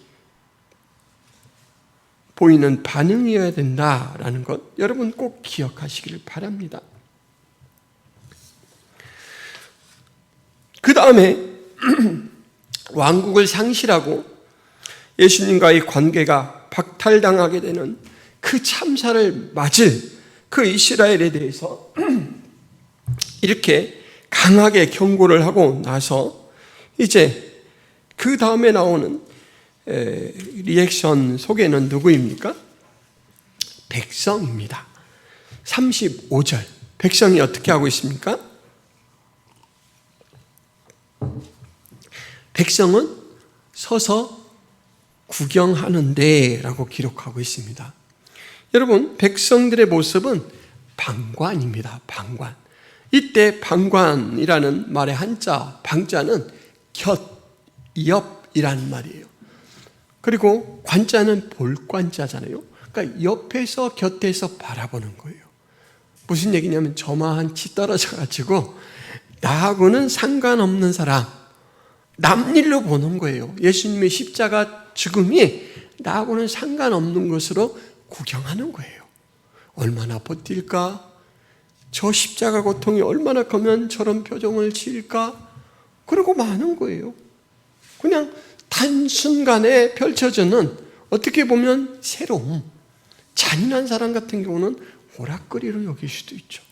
보이는 반응이어야 된다라는 것, 여러분 꼭 기억하시길 바랍니다. 그 다음에 왕국을 상실하고 예수님과의 관계가 박탈당하게 되는 그 참사를 맞을 그 이스라엘에 대해서 이렇게 강하게 경고를 하고 나서 이제 그 다음에 나오는 리액션 속에는 누구입니까? 백성입니다. 35절 백성이 어떻게 하고 있습니까? 백성은 서서 구경하는데 라고 기록하고 있습니다. 여러분, 백성들의 모습은 방관입니다. 방관. 이때 방관이라는 말의 한자, 방자는 곁, 옆이라는 말이에요. 그리고 관자는 볼관자잖아요. 그러니까 옆에서 곁에서 바라보는 거예요. 무슨 얘기냐면 저만치 떨어져 가지고 나하고는 상관없는 사람, 남일로 보는 거예요. 예수님의 십자가 죽음이 나하고는 상관없는 것으로 구경하는 거예요. 얼마나 버틸까? 저 십자가 고통이 얼마나 크면 저런 표정을 지을까? 그러고 마는 거예요. 그냥 단순간에 펼쳐지는 어떻게 보면 새로움, 잔인한 사람 같은 경우는 오락거리로 여길 수도 있죠.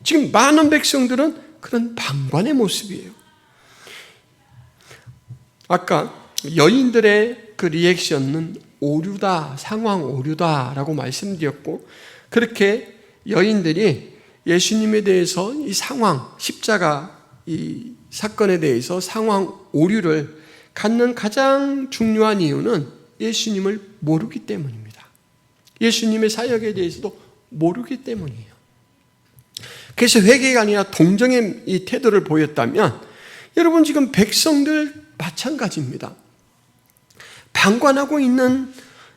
지금 많은 백성들은 그런 방관의 모습이에요. 아까 여인들의 그 리액션은 오류다, 상황 오류다라고 말씀드렸고, 그렇게 여인들이 예수님에 대해서 이 상황, 십자가 이 사건에 대해서 상황 오류를 갖는 가장 중요한 이유는 예수님을 모르기 때문입니다. 예수님의 사역에 대해서도 모르기 때문이에요. 그래서 회개가 아니라 동정의 이 태도를 보였다면, 여러분 지금 백성들 마찬가지입니다. 방관하고 있는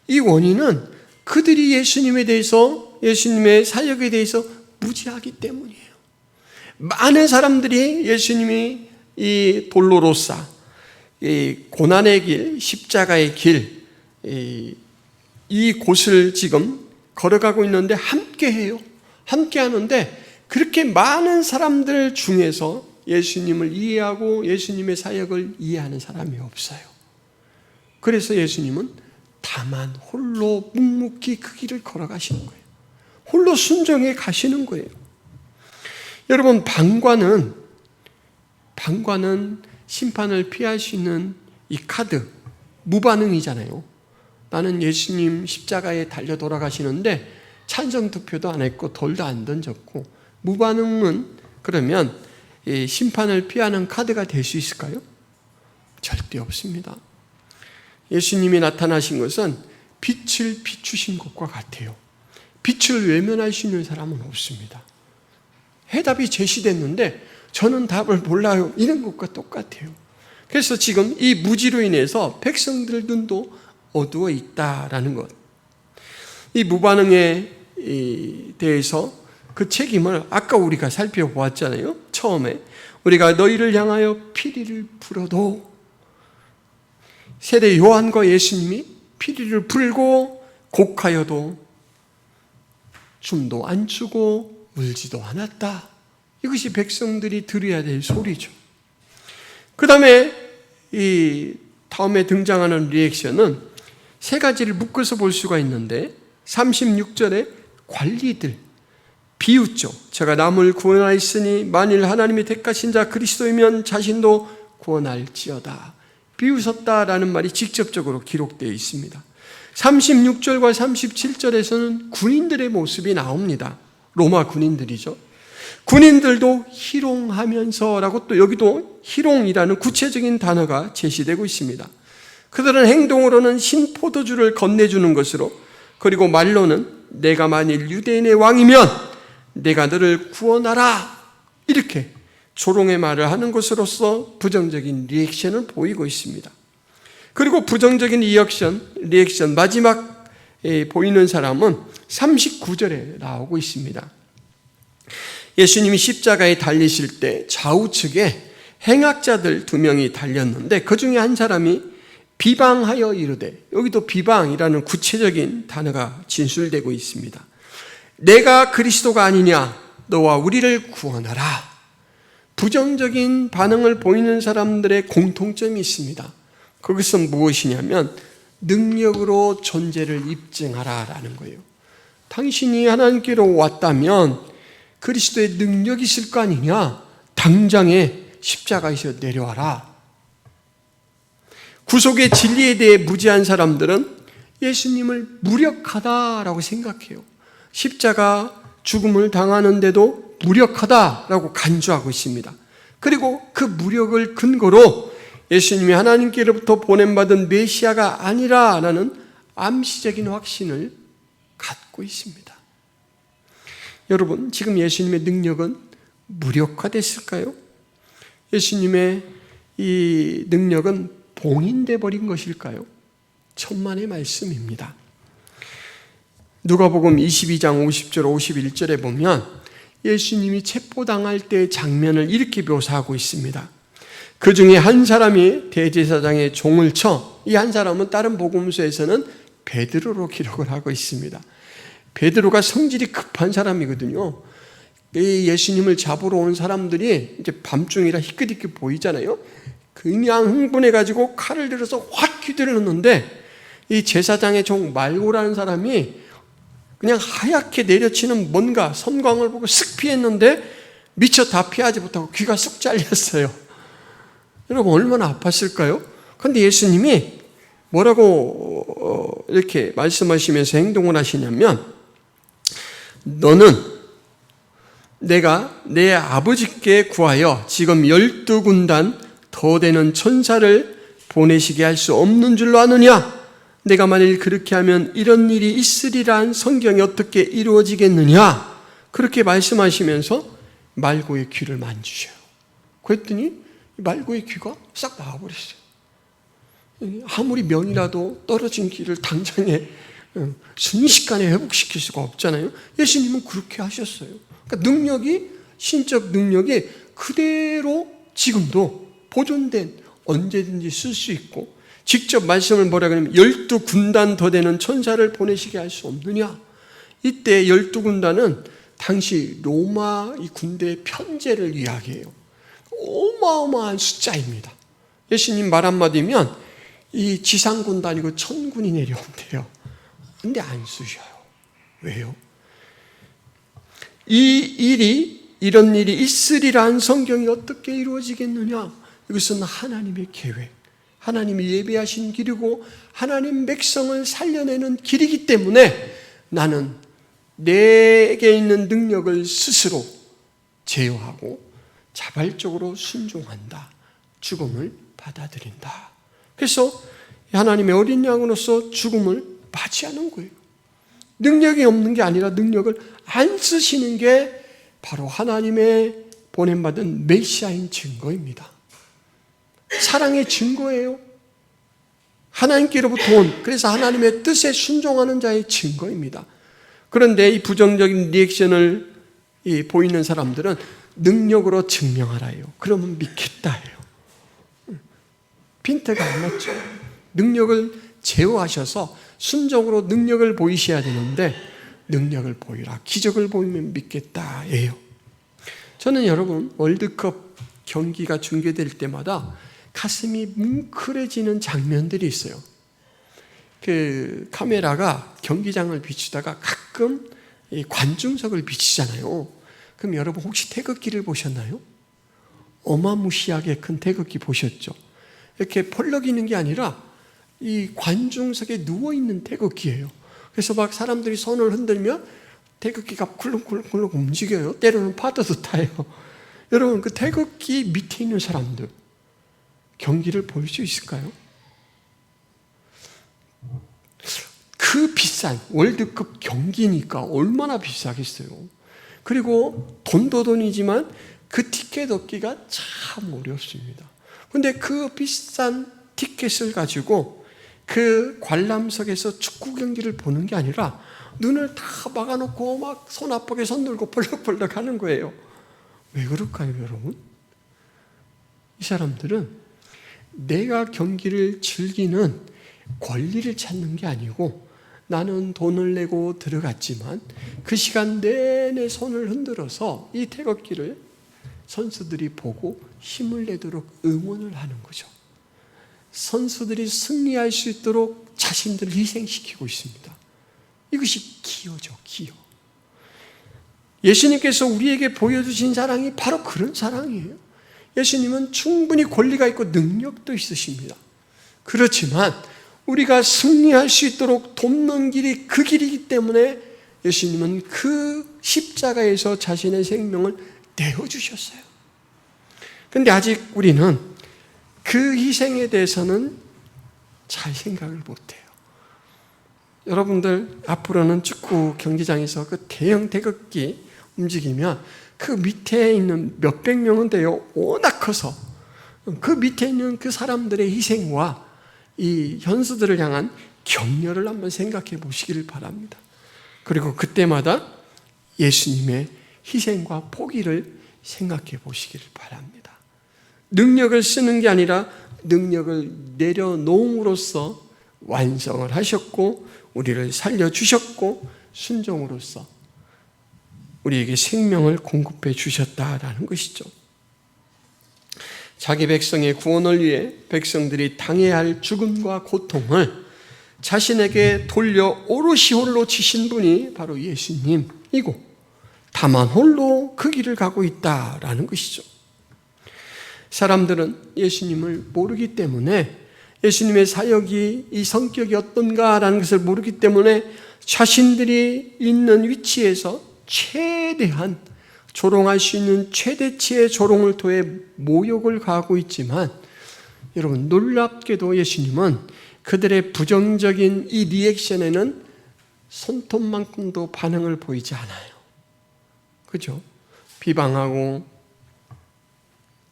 이 원인은 그들이 예수님에 대해서, 예수님의 사역에 대해서 무지하기 때문이에요. 많은 사람들이 예수님이 이 돌로로사, 이 고난의 길, 십자가의 길, 이 곳을 지금 걸어가고 있는데 함께해요. 함께하는데 그렇게 많은 사람들 중에서 예수님을 이해하고 예수님의 사역을 이해하는 사람이 없어요. 그래서 예수님은 다만 홀로 묵묵히 그 길을 걸어가시는 거예요. 홀로 순정해 가시는 거예요. 여러분, 방관은 심판을 피할 수 있는 이 카드, 무반응이잖아요. 나는 예수님 십자가에 달려 돌아가시는데 찬성 투표도 안 했고 돌도 안 던졌고, 무반응은 그러면 이 심판을 피하는 카드가 될 수 있을까요? 절대 없습니다. 예수님이 나타나신 것은 빛을 비추신 것과 같아요. 빛을 외면할 수 있는 사람은 없습니다. 해답이 제시됐는데 저는 답을 몰라요, 이런 것과 똑같아요. 그래서 지금 이 무지로 인해서 백성들 눈도 어두워 있다라는 것, 이 무반응에 대해서 그 책임을 아까 우리가 살펴보았잖아요. 처음에 우리가 너희를 향하여 피리를 불어도, 세례 요한과 예수님이 피리를 불고 곡하여도 춤도 안 추고 울지도 않았다. 이것이 백성들이 들어야 될 소리죠. 그 다음에 이 다음에 등장하는 리액션은 세 가지를 묶어서 볼 수가 있는데, 36절에 관리들, 비웃죠. 제가 남을 구원하였으니 만일 하나님이 택하신 자 그리스도이면 자신도 구원할지어다. 비웃었다라는 말이 직접적으로 기록되어 있습니다. 36절과 37절에서는 군인들의 모습이 나옵니다. 로마 군인들이죠. 군인들도 희롱하면서라고, 또 여기도 희롱이라는 구체적인 단어가 제시되고 있습니다. 그들은 행동으로는 신포도주를 건네주는 것으로, 그리고 말로는 내가 만일 유대인의 왕이면 내가 너를 구원하라, 이렇게 조롱의 말을 하는 것으로서 부정적인 리액션을 보이고 있습니다. 그리고 부정적인 리액션 마지막 보이는 사람은 39절에 나오고 있습니다. 예수님이 십자가에 달리실 때 좌우측에 행악자들 2명이 달렸는데 그 중에 한 사람이 비방하여 이르되, 여기도 비방이라는 구체적인 단어가 진술되고 있습니다. 내가 그리스도가 아니냐, 너와 우리를 구원하라. 부정적인 반응을 보이는 사람들의 공통점이 있습니다. 그것은 무엇이냐면 능력으로 존재를 입증하라라는 거예요. 당신이 하나님께로 왔다면 그리스도의 능력이 있을 거 아니냐, 당장에 십자가에서 내려와라. 구속의 진리에 대해 무지한 사람들은 예수님을 무력하다라고 생각해요. 십자가 죽음을 당하는데도 무력하다라고 간주하고 있습니다. 그리고 그 무력을 근거로 예수님이 하나님께로부터 보냄받은 메시아가 아니라라는 암시적인 확신을 갖고 있습니다. 여러분, 지금 예수님의 능력은 무력화됐을까요? 예수님의 이 능력은 봉인돼 버린 것일까요? 천만의 말씀입니다. 누가복음 22장 50절 51절에 보면 예수님이 체포당할 때의 장면을 이렇게 묘사하고 있습니다. 그 중에 한 사람이 대제사장의 종을 쳐, 이 한 사람은 다른 복음서에서는 베드로로 기록을 하고 있습니다. 베드로가 성질이 급한 사람이거든요. 예수님을 잡으러 온 사람들이 이제 밤중이라 희끗희끗 보이잖아요. 그냥 흥분해가지고 칼을 들어서 확 휘두르는데 이 제사장의 종 말고라는 사람이 그냥 하얗게 내려치는 뭔가 섬광을 보고 쓱 피했는데 미처 다 피하지 못하고 귀가 쑥 잘렸어요. 여러분, 얼마나 아팠을까요? 그런데 예수님이 뭐라고 이렇게 말씀하시면서 행동을 하시냐면, 너는 내가 내 아버지께 구하여 지금 12군단 더 되는 천사를 보내시게 할 수 없는 줄로 아느냐? 내가 만일 그렇게 하면 이런 일이 있으리란 성경이 어떻게 이루어지겠느냐? 그렇게 말씀하시면서 말고의 귀를 만지셔요. 그랬더니 말고의 귀가 싹 나와버렸어요. 아무리 명이라도 떨어진 귀를 당장에 순식간에 회복시킬 수가 없잖아요. 예수님은 그렇게 하셨어요. 그러니까 능력이, 신적 능력이 그대로 지금도 보존된, 언제든지 쓸 수 있고, 직접 말씀을 뭐라 그러냐면 12군단 더 되는 천사를 보내시게 할 수 없느냐. 이때 12군단은 당시 로마 이 군대의 편제를 이야기해요. 어마어마한 숫자입니다. 예수님 말 한마디면 이 지상군단이고 1000군이 내려온대요. 근데 안 쓰셔요. 왜요? 이런 일이 있으리란 성경이 어떻게 이루어지겠느냐? 이것은 하나님의 계획, 하나님이 예비하신 길이고 하나님 백성을 살려내는 길이기 때문에 나는 내게 있는 능력을 스스로 제어하고 자발적으로 순종한다. 죽음을 받아들인다. 그래서 하나님의 어린 양으로서 죽음을 맞이하는 거예요. 능력이 없는 게 아니라 능력을 안 쓰시는 게 바로 하나님의 보냄받은 메시아인 증거입니다. 사랑의 증거예요. 하나님께로부터 온, 그래서 하나님의 뜻에 순종하는 자의 증거입니다. 그런데 이 부정적인 리액션을 보이는 사람들은 능력으로 증명하라요. 그러면 믿겠다 해요. 핀트가 안 맞죠. 능력을 제어하셔서 순종으로 능력을 보이셔야 되는데 능력을 보이라, 기적을 보이면 믿겠다 예요. 저는 여러분, 월드컵 경기가 중계될 때마다 가슴이 뭉클해지는 장면들이 있어요. 그 카메라가 경기장을 비추다가 가끔 이 관중석을 비치잖아요. 그럼 여러분 혹시 태극기를 보셨나요? 어마무시하게 큰 태극기 보셨죠? 이렇게 펄럭이는 게 아니라 이 관중석에 누워있는 태극기예요. 그래서 막 사람들이 손을 흔들면 태극기가 굴렁굴렁 움직여요. 때로는 파도도 타요. 여러분, 그 태극기 밑에 있는 사람들 경기를 볼 수 있을까요? 그 비싼 월드컵 경기니까 얼마나 비싸겠어요. 그리고 돈도 돈이지만 그 티켓 얻기가 참 어렵습니다. 그런데 그 비싼 티켓을 가지고 그 관람석에서 축구 경기를 보는 게 아니라 눈을 다 막아놓고 막 손 아프게 손 들고 벌럭벌럭 하는 거예요. 왜 그럴까요, 여러분? 이 사람들은 내가 경기를 즐기는 권리를 찾는 게 아니고, 나는 돈을 내고 들어갔지만 그 시간 내내 손을 흔들어서 이 태극기를 선수들이 보고 힘을 내도록 응원을 하는 거죠. 선수들이 승리할 수 있도록 자신들을 희생시키고 있습니다. 이것이 기여죠, 기여. 예수님께서 우리에게 보여주신 사랑이 바로 그런 사랑이에요. 예수님은 충분히 권리가 있고 능력도 있으십니다. 그렇지만 우리가 승리할 수 있도록 돕는 길이 그 길이기 때문에 예수님은 그 십자가에서 자신의 생명을 내어주셨어요. 그런데 아직 우리는 그 희생에 대해서는 잘 생각을 못해요. 여러분들 앞으로는 축구 경기장에서 그 대형 태극기 움직이면 그 밑에 있는 몇백 명은 돼요. 워낙 커서 그 밑에 있는 그 사람들의 희생과 이 현수들을 향한 격려를 한번 생각해 보시기를 바랍니다. 그리고 그때마다 예수님의 희생과 포기를 생각해 보시기를 바랍니다. 능력을 쓰는 게 아니라 능력을 내려놓음으로써 완성을 하셨고 우리를 살려주셨고 순종으로써 우리에게 생명을 공급해 주셨다라는 것이죠. 자기 백성의 구원을 위해 백성들이 당해야 할 죽음과 고통을 자신에게 돌려 오롯이 홀로 지신 분이 바로 예수님이고 다만 홀로 그 길을 가고 있다라는 것이죠. 사람들은 예수님을 모르기 때문에, 예수님의 사역이 이 성격이 어떤가라는 것을 모르기 때문에 자신들이 있는 위치에서 최대한 조롱할 수 있는 최대치의 조롱을 통해 모욕을 가하고 있지만, 여러분 놀랍게도 예수님은 그들의 부정적인 이 리액션에는 손톱만큼도 반응을 보이지 않아요. 그죠? 비방하고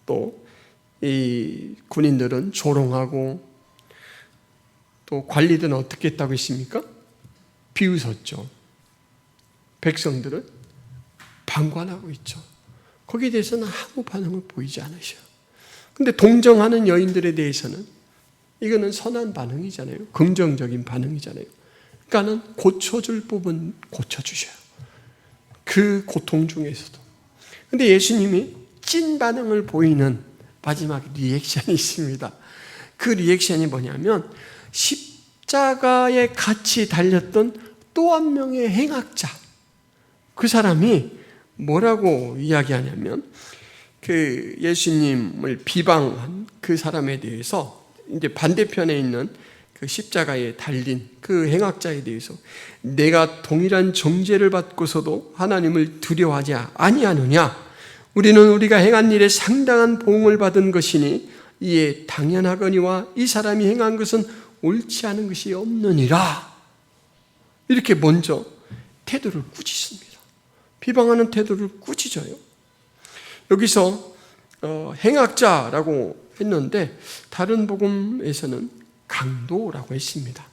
또 이 군인들은 조롱하고 또 관리들은 어떻게 했다고 했습니까? 비웃었죠. 백성들은 방관하고 있죠. 거기에 대해서는 아무 반응을 보이지 않으셔요. 근데 동정하는 여인들에 대해서는 이거는 선한 반응이잖아요. 긍정적인 반응이잖아요. 그러니까는 고쳐줄 부분 고쳐주셔요. 그 고통 중에서도. 근데 예수님이 찐 반응을 보이는 마지막 리액션이 있습니다. 그 리액션이 뭐냐면 십자가에 같이 달렸던 또 한 명의 행악자, 그 사람이 뭐라고 이야기하냐면 그 예수님을 비방한 그 사람에 대해서 이제 반대편에 있는 그 십자가에 달린 그 행악자에 대해서 내가 동일한 정죄를 받고서도 하나님을 두려워하지 아니하느냐? 우리는 우리가 행한 일에 상당한 보응을 받은 것이니 이에 당연하거니와 이 사람이 행한 것은 옳지 않은 것이 없느니라. 이렇게 먼저 태도를 꾸짖습니다. 비방하는 태도를 꾸짖어요. 여기서 행악자라고 했는데 다른 복음에서는 강도라고 했습니다.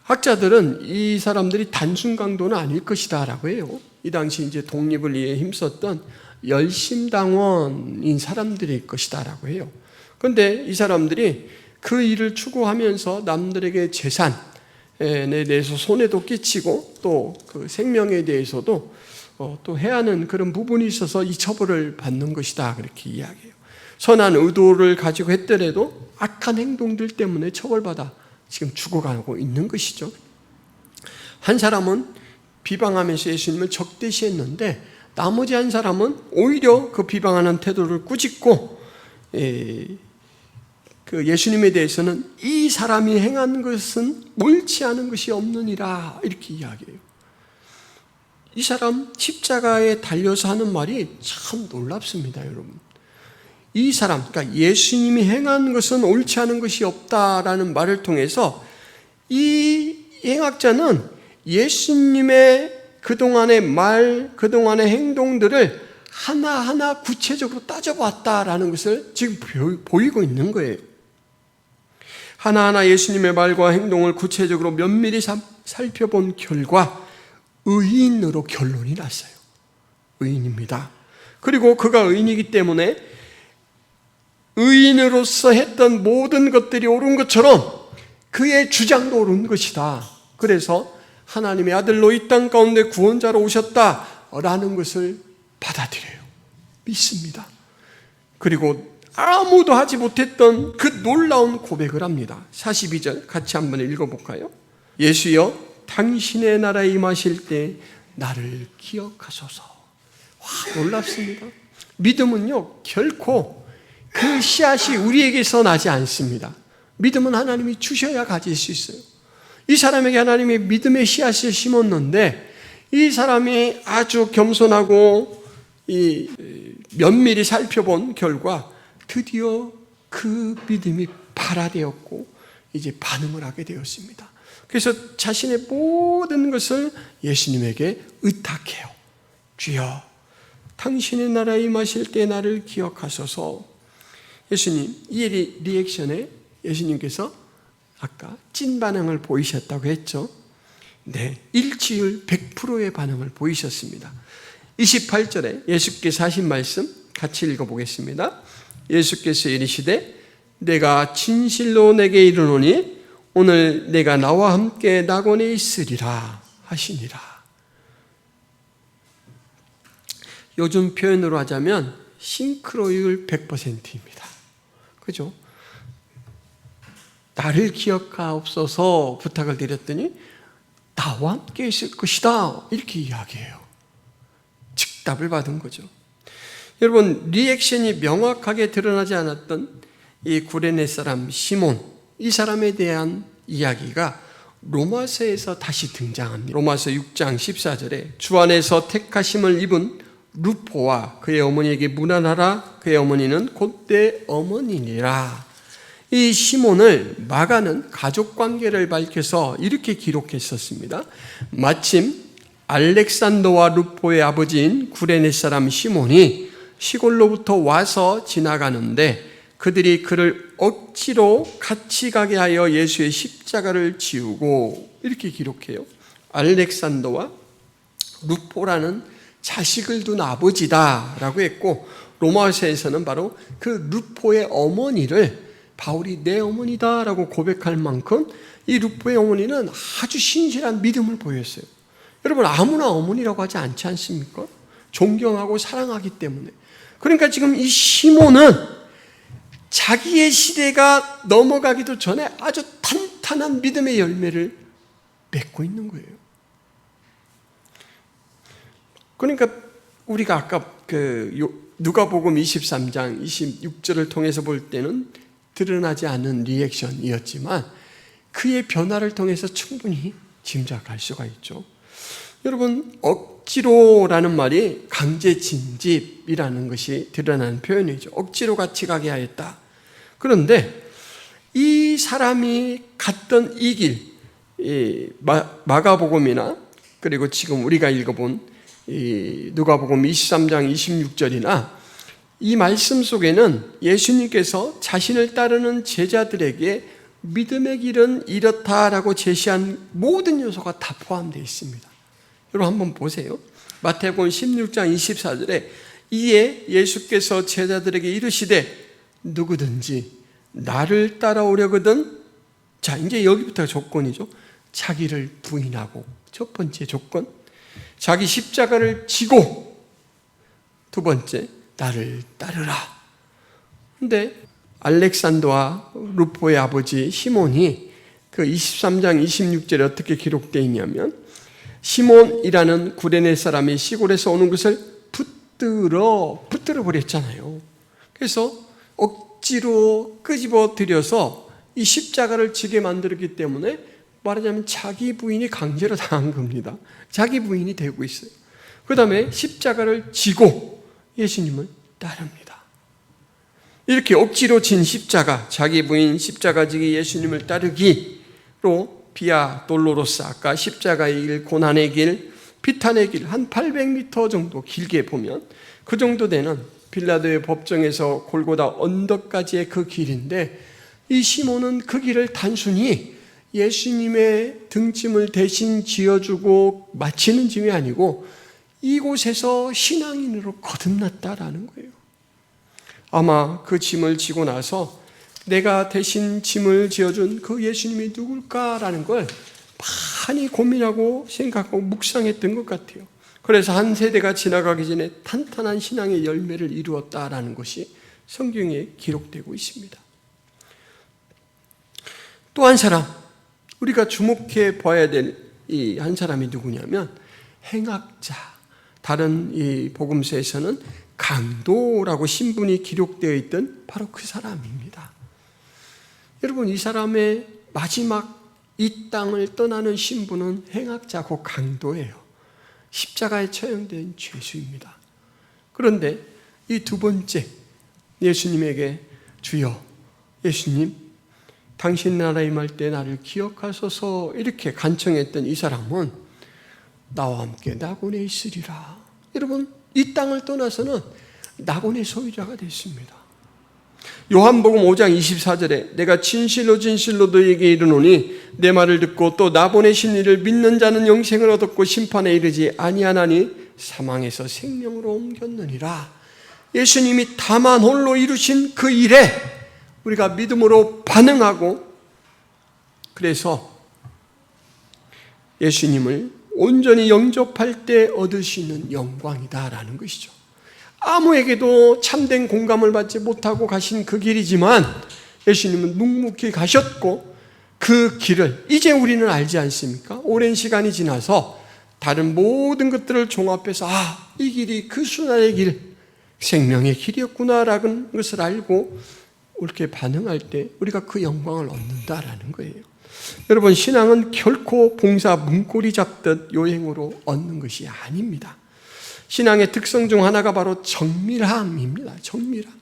학자들은 이 사람들이 단순 강도는 아닐 것이다 라고 해요. 이 당시 이제 독립을 위해 힘썼던 열심당원인 사람들일 것이다 라고 해요. 그런데 이 사람들이 그 일을 추구하면서 남들에게 재산에 대해서 손해도 끼치고 또 그 생명에 대해서도 또 해야 하는 그런 부분이 있어서 이 처벌을 받는 것이다 그렇게 이야기해요. 선한 의도를 가지고 했더라도 악한 행동들 때문에 처벌받아 지금 죽어가고 있는 것이죠. 한 사람은 비방하면서 예수님을 적대시했는데 나머지 한 사람은 오히려 그 비방하는 태도를 꾸짖고 그 예수님에 대해서는 이 사람이 행한 것은 옳지 않은 것이 없느니라 이렇게 이야기해요. 이 사람 십자가에 달려서 하는 말이 참 놀랍습니다, 여러분. 이 사람, 그러니까 예수님이 행한 것은 옳지 않은 것이 없다라는 말을 통해서 이 행악자는 예수님의 그동안의 말, 그동안의 행동들을 하나하나 구체적으로 따져봤다라는 것을 지금 보이고 있는 거예요. 하나하나 예수님의 말과 행동을 구체적으로 면밀히 살펴본 결과 의인으로 결론이 났어요. 의인입니다. 그리고 그가 의인이기 때문에 의인으로서 했던 모든 것들이 옳은 것처럼 그의 주장도 옳은 것이다. 그래서 하나님의 아들로 이 땅 가운데 구원자로 오셨다라는 것을 받아들여요. 믿습니다. 그리고 아무도 하지 못했던 그 놀라운 고백을 합니다. 42절 같이 한번 읽어볼까요? 예수여 당신의 나라에 임하실 때 나를 기억하소서. 와, 놀랍습니다. 믿음은요 결코 그 씨앗이 우리에게서 나지 않습니다. 믿음은 하나님이 주셔야 가질 수 있어요. 이 사람에게 하나님이 믿음의 씨앗을 심었는데 이 사람이 아주 겸손하고 면밀히 살펴본 결과 드디어 그 믿음이 발화되었고 이제 반응을 하게 되었습니다. 그래서 자신의 모든 것을 예수님에게 의탁해요. 주여 당신의 나라에 임하실 때 나를 기억하소서. 예수님, 이 리액션에 예수님께서 아까 찐 반응을 보이셨다고 했죠. 네, 일치율 100%의 반응을 보이셨습니다. 28절에 예수께서 하신 말씀 같이 읽어보겠습니다. 예수께서 이르시되 내가 진실로 내게 이르노니 오늘 내가 나와 함께 낙원에 있으리라 하시니라. 요즘 표현으로 하자면 싱크로율 100%입니다. 그죠? 나를 기억하옵소서 부탁을 드렸더니 나와 함께 있을 것이다 이렇게 이야기해요. 즉답을 받은 거죠. 여러분, 리액션이 명확하게 드러나지 않았던 이 구레네 사람 시몬, 이 사람에 대한 이야기가 로마서에서 다시 등장합니다. 로마서 6장 14절에 주 안에서 택하심을 입은 루포와 그의 어머니에게 문안하라. 그의 어머니는 곧내 어머니니라. 이 시몬을 마가는 가족관계를 밝혀서 이렇게 기록했었습니다. 마침 알렉산더와 루포의 아버지인 구레네 사람 시몬이 시골로부터 와서 지나가는데 그들이 그를 억지로 같이 가게 하여 예수의 십자가를 지우고 이렇게 기록해요. 알렉산더와 루포라는 자식을 둔 아버지다라고 했고 로마서에서는 바로 그 루포의 어머니를 바울이 내 어머니다라고 고백할 만큼 이 루포의 어머니는 아주 신실한 믿음을 보였어요. 여러분, 아무나 어머니라고 하지 않지 않습니까? 존경하고 사랑하기 때문에. 그러니까 지금 이 시몬은 자기의 시대가 넘어가기도 전에 아주 탄탄한 믿음의 열매를 맺고 있는 거예요. 그러니까 우리가 아까 누가복음 23장 26절을 통해서 볼 때는 드러나지 않은 리액션이었지만 그의 변화를 통해서 충분히 짐작할 수가 있죠. 여러분, 억지로라는 말이 강제 진집이라는 것이 드러나는 표현이죠. 억지로 같이 가게 하였다. 그런데 이 사람이 갔던 이 길, 마가복음이나 그리고 지금 우리가 읽어본 누가복음 23장 26절이나 이 말씀 속에는 예수님께서 자신을 따르는 제자들에게 믿음의 길은 이렇다라고 제시한 모든 요소가 다 포함되어 있습니다. 여러분 한번 보세요. 마태복음 16장 24절에 이에 예수께서 제자들에게 이르시되 누구든지 나를 따라오려거든. 자, 이제 여기부터 조건이죠. 자기를 부인하고 첫 번째 조건, 자기 십자가를 지고 두 번째, 나를 따르라. 근데 알렉산더와 루포의 아버지 시몬이 그 23장 26절에 어떻게 기록되어 있냐면 시몬이라는 구레네 사람이 시골에서 오는 것을 붙들어 버렸잖아요. 그래서 억지로 끄집어 들여서 이 십자가를 지게 만들었기 때문에 말하자면 자기 부인이 강제로 당한 겁니다. 자기 부인이 되고 있어요. 그 다음에 십자가를 지고 예수님을 따릅니다. 이렇게 억지로 진 십자가, 자기 부인 십자가 지기 예수님을 따르기로 비아 돌로로스, 아까 십자가의 길, 고난의 길, 비탄의 길 한 800m 정도 길게 보면 그 정도 되는 빌라도의 법정에서 골고다 언덕까지의 그 길인데 이 시몬은 그 길을 단순히 예수님의 등짐을 대신 지어주고 마치는 짐이 아니고 이곳에서 신앙인으로 거듭났다라는 거예요. 아마 그 짐을 지고 나서 내가 대신 짐을 지어준 그 예수님이 누굴까라는 걸 많이 고민하고 생각하고 묵상했던 것 같아요. 그래서 한 세대가 지나가기 전에 탄탄한 신앙의 열매를 이루었다라는 것이 성경에 기록되고 있습니다. 또 한 사람, 우리가 주목해 봐야 될 이 한 사람이 누구냐면 행악자, 다른 이 복음서에서는 강도라고 신분이 기록되어 있던 바로 그 사람입니다. 여러분, 이 사람의 마지막 이 땅을 떠나는 신분은 행악자고 강도예요. 십자가에 처형된 죄수입니다. 그런데 이 두 번째, 예수님에게 주여, 예수님, 당신 나라에 임할 때 나를 기억하소서 이렇게 간청했던 이 사람은 나와 함께 낙원에 있으리라. 여러분, 이 땅을 떠나서는 낙원의 소유자가 됐습니다. 요한복음 5장 24절에 내가 진실로 진실로 너희에게 이르노니 내 말을 듣고 또 나 보내신 이를 믿는 자는 영생을 얻었고 심판에 이르지 아니하나니 사망에서 생명으로 옮겼느니라. 예수님이 다만 홀로 이루신 그 일에 우리가 믿음으로 반응하고, 그래서 예수님을 온전히 영접할 때 얻을 수 있는 영광이다라는 것이죠. 아무에게도 참된 공감을 받지 못하고 가신 그 길이지만 예수님은 묵묵히 가셨고 그 길을 이제 우리는 알지 않습니까? 오랜 시간이 지나서 다른 모든 것들을 종합해서 이 길이 그 순환의 길, 생명의 길이었구나라는 것을 알고 옳게 반응할 때 우리가 그 영광을 얻는다라는 거예요. 여러분, 신앙은 결코 봉사 문고리 잡듯 요행으로 얻는 것이 아닙니다. 신앙의 특성 중 하나가 바로 정밀함입니다. 정밀함.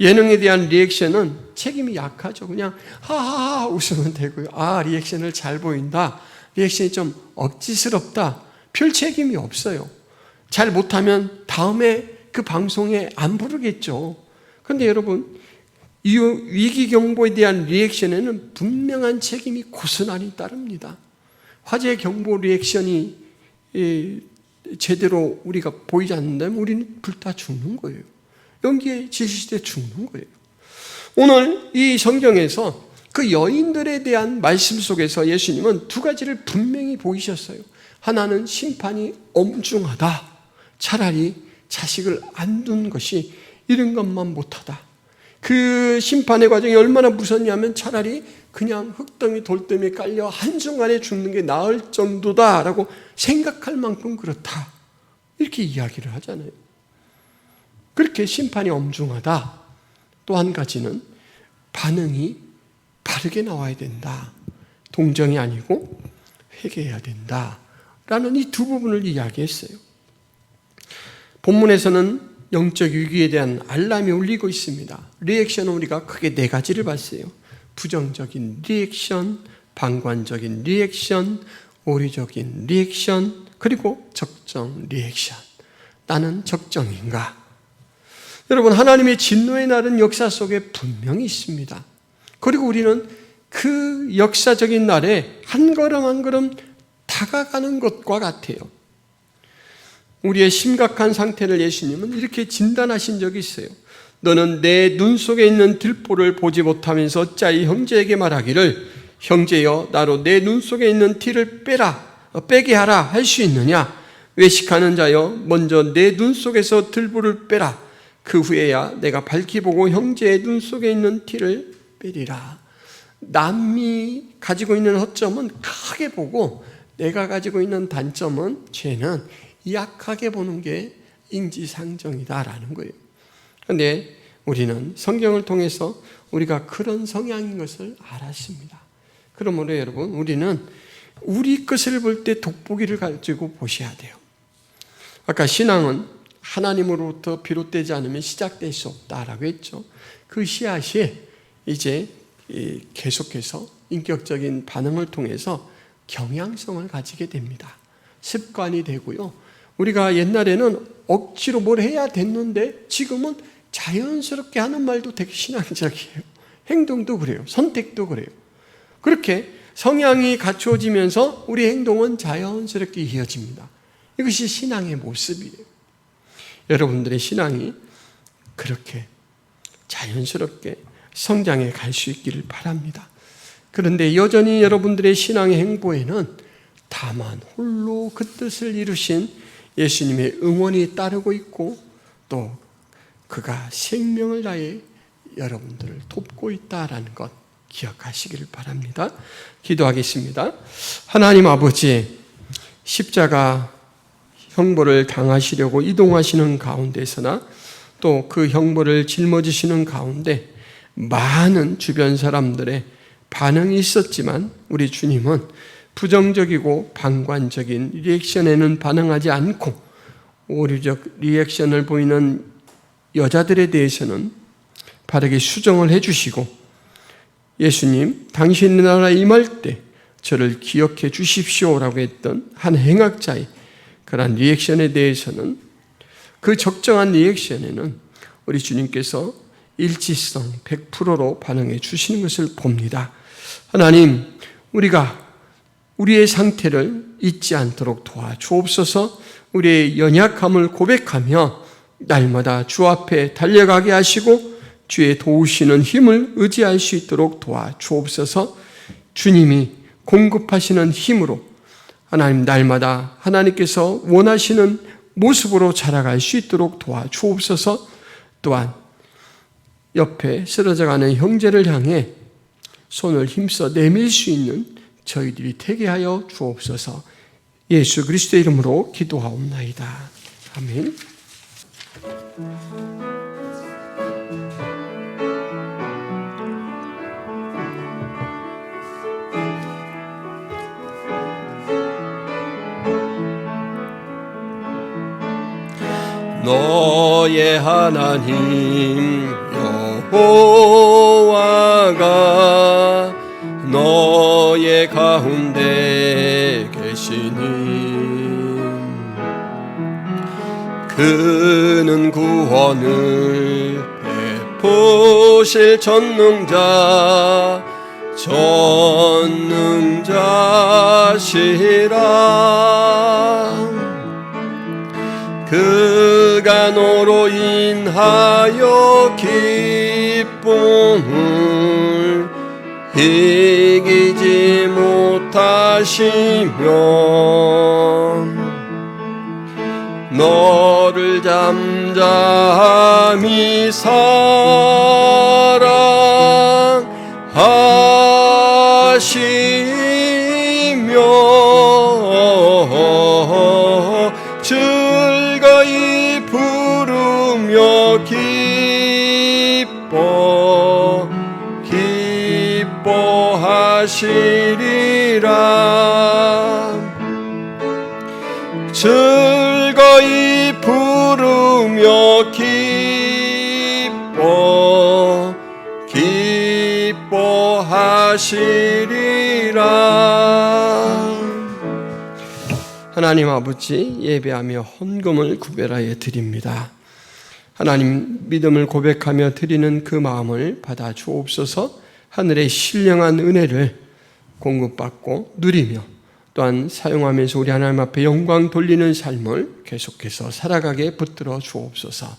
예능에 대한 리액션은 책임이 약하죠. 그냥 하하하 웃으면 되고요. 리액션을 잘 보인다, 리액션이 좀 억지스럽다, 별 책임이 없어요. 잘 못하면 다음에 그 방송에 안 부르겠죠. 그런데 여러분, 이 위기경보에 대한 리액션에는 분명한 책임이 고스란히 따릅니다. 화재 경보 리액션이 제대로 우리가 보이지 않는다면 우리는 불타 죽는 거예요. 연기에 지시돼 죽는 거예요. 오늘 이 성경에서 그 여인들에 대한 말씀 속에서 예수님은 두 가지를 분명히 보이셨어요. 하나는 심판이 엄중하다. 차라리 자식을 안 둔 것이 이런 것만 못하다. 그 심판의 과정이 얼마나 무섭냐면 차라리 그냥 흙덩이 돌덩이 깔려 한순간에 죽는 게 나을 정도다라고 생각할 만큼 그렇다, 이렇게 이야기를 하잖아요. 그렇게 심판이 엄중하다. 또 한 가지는 반응이 바르게 나와야 된다. 동정이 아니고 회개해야 된다라는 이 두 부분을 이야기했어요. 본문에서는 영적 위기에 대한 알람이 울리고 있습니다. 리액션은 우리가 크게 네 가지를 봤어요. 부정적인 리액션, 방관적인 리액션, 오류적인 리액션, 그리고 적정 리액션. 나는 적정인가? 여러분, 하나님의 진노의 날은 역사 속에 분명히 있습니다. 그리고 우리는 그 역사적인 날에 한 걸음 한 걸음 다가가는 것과 같아요. 우리의 심각한 상태를 예수님은 이렇게 진단하신 적이 있어요. 너는 내 눈 속에 있는 들보를 보지 못하면서 어찌하여 형제에게 말하기를 형제여 나로 내 눈 속에 있는 티를 빼게 하라 할 수 있느냐? 외식하는 자여 먼저 내 눈 속에서 들보를 빼라. 그 후에야 내가 밝히 보고 형제의 눈 속에 있는 티를 빼리라. 남이 가지고 있는 허점은 크게 보고 내가 가지고 있는 단점은, 죄는 약하게 보는 게 인지상정이다라는 거예요. 그런데 우리는 성경을 통해서 우리가 그런 성향인 것을 알았습니다. 그러므로 여러분, 우리는 우리 것을 볼 때 돋보기를 가지고 보셔야 돼요. 아까 신앙은 하나님으로부터 비롯되지 않으면 시작될 수 없다라고 했죠. 그 씨앗이 이제 계속해서 인격적인 반응을 통해서 경향성을 가지게 됩니다. 습관이 되고요. 우리가 옛날에는 억지로 뭘 해야 됐는데 지금은 자연스럽게 하는 말도 되게 신앙적이에요. 행동도 그래요. 선택도 그래요. 그렇게 성향이 갖추어지면서 우리 행동은 자연스럽게 이어집니다. 이것이 신앙의 모습이에요. 여러분들의 신앙이 그렇게 자연스럽게 성장해 갈 수 있기를 바랍니다. 그런데 여전히 여러분들의 신앙의 행보에는 다만 홀로 그 뜻을 이루신 예수님의 응원이 따르고 있고 또 그가 생명을 다해 여러분들을 돕고 있다라는 것 기억하시기를 바랍니다. 기도하겠습니다. 하나님 아버지, 십자가 형벌을 당하시려고 이동하시는 가운데서나 또 그 형벌을 짊어지시는 가운데 많은 주변 사람들의 반응이 있었지만 우리 주님은 부정적이고 방관적인 리액션에는 반응하지 않고 오류적 리액션을 보이는 여자들에 대해서는 바르게 수정을 해주시고 예수님, 당신의 나라에 임할 때 저를 기억해 주십시오라고 했던 한 행악자의 그러한 리액션에 대해서는 그 적정한 리액션에는 우리 주님께서 일치성 100%로 반응해 주시는 것을 봅니다. 하나님, 우리가 우리의 상태를 잊지 않도록 도와주옵소서. 우리의 연약함을 고백하며 날마다 주 앞에 달려가게 하시고 주의 도우시는 힘을 의지할 수 있도록 도와주옵소서. 주님이 공급하시는 힘으로 하나님 날마다 하나님께서 원하시는 모습으로 자라갈 수 있도록 도와주옵소서. 또한 옆에 쓰러져가는 형제를 향해 손을 힘써 내밀 수 있는 저희들이 되게 하여 주옵소서. 예수 그리스도의 이름으로 기도하옵나이다. 아멘. 너의 하나님 여호와가 너의 가운데 계시니 그는 구원을 베푸실 전능자시라. 그가 너로 인하여 기쁨을 이기지 못하시면 너를 잠잠히 사랑하시며 즐거이 부르며 기뻐하시리라. 즐거이 부르며 기뻐하시리라. 하나님 아버지, 예배하며 헌금을 구별하여 드립니다. 하나님, 믿음을 고백하며 드리는 그 마음을 받아 주옵소서. 하늘의 신령한 은혜를 공급받고 누리며 또한 사용하면서 우리 하나님 앞에 영광 돌리는 삶을 계속해서 살아가게 붙들어 주옵소서.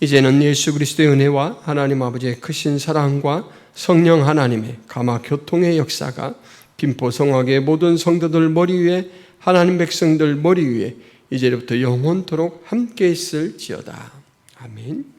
이제는 예수 그리스도의 은혜와 하나님 아버지의 크신 사랑과 성령 하나님의 감화 교통의 역사가 김포성악의 모든 성도들 머리 위에 하나님 백성들 머리 위에 이제부터 영원토록 함께 있을지어다. 아멘.